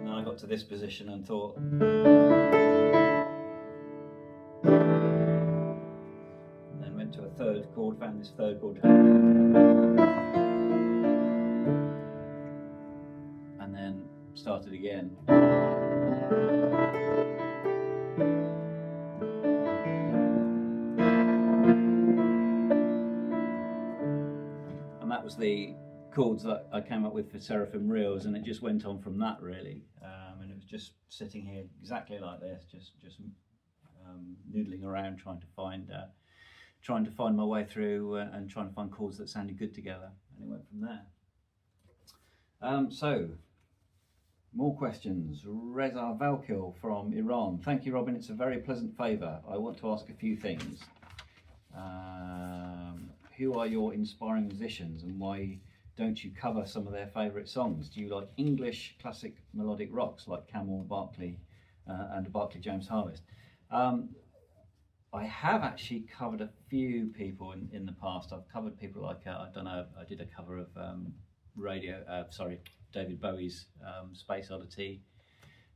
then I got to this position and thought, and then went to a third chord, found this third chord, and then started again. And that was the chords that I came up with for Seraphim Reels, and it just went on from that, really. And it was just sitting here exactly like this, just noodling around trying to find my way through, and trying to find chords that sounded good together, and it went from there. So, more questions. Reza Valkil from Iran. Thank you, Robin. It's a very pleasant favour. I want to ask a few things. Who are your inspiring musicians, and why don't you cover some of their favourite songs? Do you like English classic melodic rocks like Camel, Barclay, and Barclay James Harvest? I have actually covered a few people in the past. I've covered people like, I don't know, I did a cover of David Bowie's Space Oddity.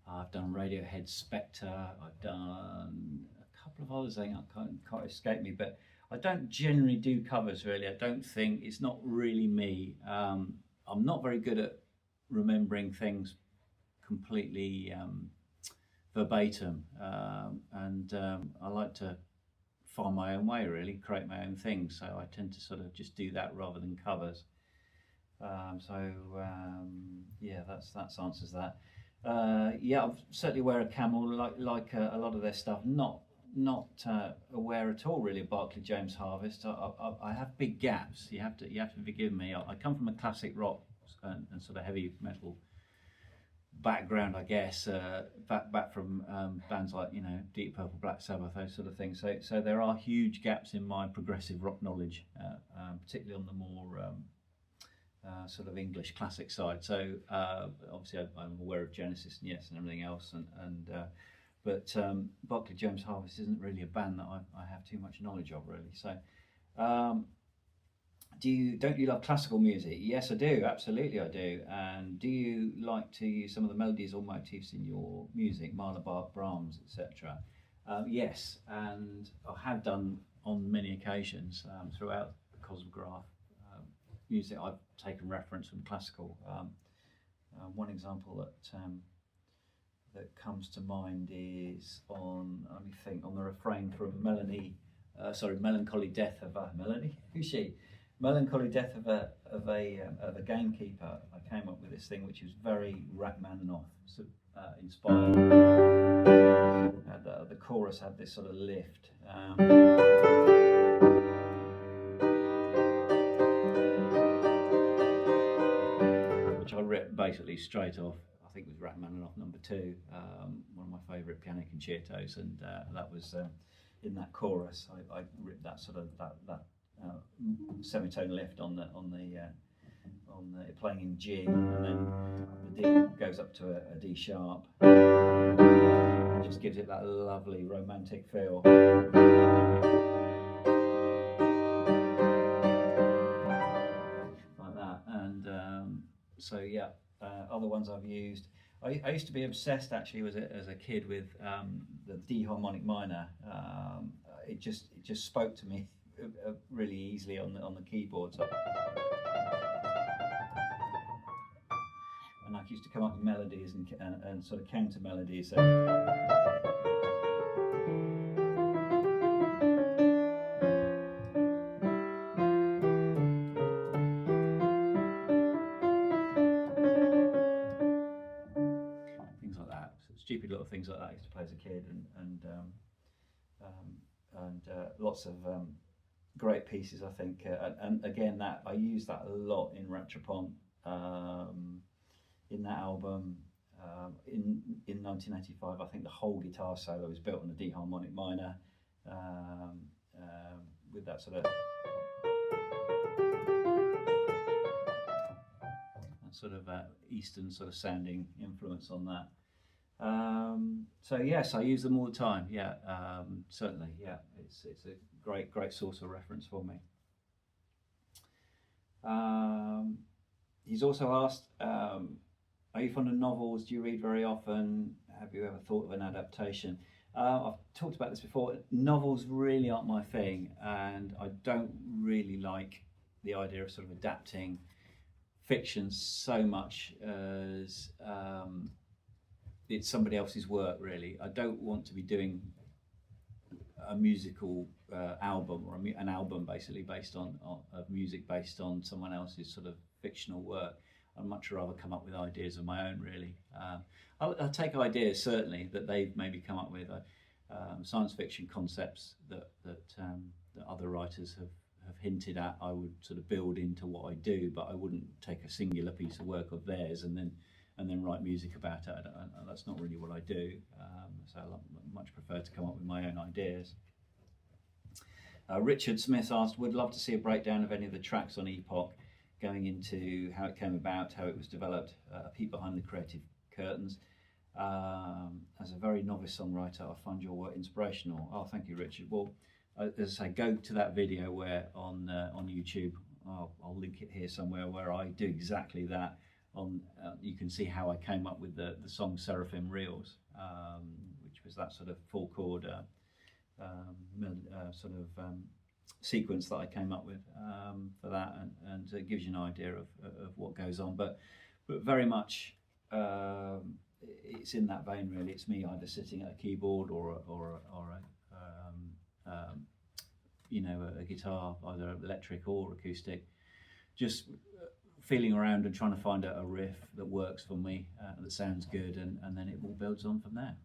I've done Radiohead's Spectre. I've done a couple of others, I think can't escape me, but I don't generally do covers, really. I don't think, it's not really me. I'm not very good at remembering things completely verbatim, and I like to find my own way, really, create my own things, so I tend to sort of just do that rather than covers. Yeah, that answers that. Yeah, I'm certainly aware of Camel, like a lot of their stuff. Not aware at all, really, of Barclay James Harvest. I have big gaps. You have to forgive me. I come from a classic rock and sort of heavy metal background, I guess. Back from bands like, Deep Purple, Black Sabbath, those sort of things. So there are huge gaps in my progressive rock knowledge, particularly on the more sort of English classic side. So obviously I'm aware of Genesis and Yes and everything else, but Barclay James Harvest isn't really a band that I have too much knowledge of, really. So don't you love classical music? Yes, I do, absolutely I do. And do you like to use some of the melodies or motifs in your music, Mahler, Bach, Brahms, etc.? Yes, and I have done on many occasions throughout Cosmograf music. I've taken reference from classical. One example that comes to mind is on the refrain from Melanie Melancholy Death of Melanie. Who's she? Melancholy Death of a Gamekeeper. I came up with this thing which is very Rachmaninoff inspired. The chorus had this sort of lift. Which I ripped basically straight off. I think it was Rachmaninoff number 2, one of my favourite piano concertos, and that was in that chorus. I ripped that sort of that semitone lift on the playing in G, and then the D goes up to a D sharp. It just gives it that lovely romantic feel. Like that, and so yeah, other ones I've used. I used to be obsessed actually as a kid with the D harmonic minor. It just spoke to me really easily on the keyboard. So. And I used to come up with melodies and sort of counter melodies. So. Things like that, so stupid little things like that I used to play as a kid, and lots of great pieces, I think, and again that I use that a lot in Rattrapont. In that album, in 1985, I think the whole guitar solo was built on a D harmonic minor, with that sort of Eastern sort of sounding influence on that. So yes, I use them all the time. Yeah, certainly. Yeah, it's a great source of reference for me. He's also asked, are you fond of novels? Do you read very often? Have you ever thought of an adaptation? I've talked about this before. Novels really aren't my thing, and I don't really like the idea of sort of adapting fiction so much as it's somebody else's work, really. I don't want to be doing a musical album, or an album basically based on music based on someone else's sort of fictional work. I'd much rather come up with ideas of my own, really. I'll take ideas, certainly, that they've maybe come up with, science fiction concepts that other writers have hinted at. I would sort of build into what I do, but I wouldn't take a singular piece of work of theirs and then write music about it. That's not really what I do. So I much prefer to come up with my own ideas. Richard Smith asked, would love to see a breakdown of any of the tracks on Epoch, going into how it came about, how it was developed, a peek behind the creative curtains. As a very novice songwriter, I find your work inspirational. Oh, thank you, Richard. Well, as I say, go to that video where on YouTube. I'll link it here somewhere, where I do exactly that. You can see how I came up with the song Seraphim Reels, which was that sort of full chord sequence that I came up with for that, and it gives you an idea of what goes on. But very much it's in that vein, really. It's me either sitting at a keyboard or a guitar, either electric or acoustic, just feeling around and trying to find a riff that works for me, that sounds good, and then it all builds on from there.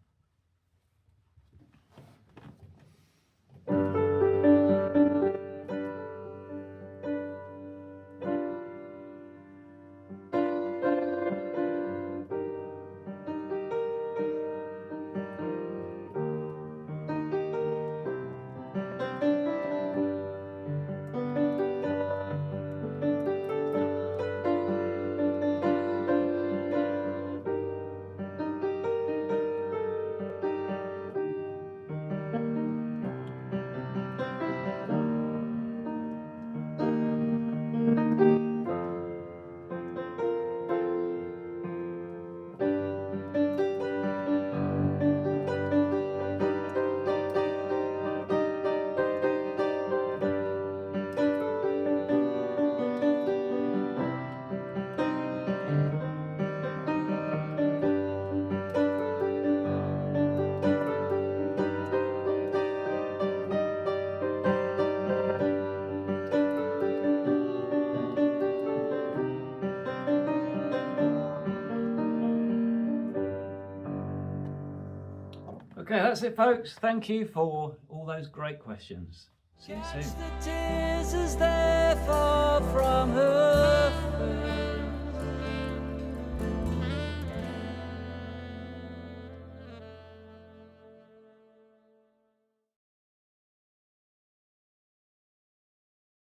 Okay, that's it, folks. Thank you for all those great questions. See you soon. The tears as they fall from her face.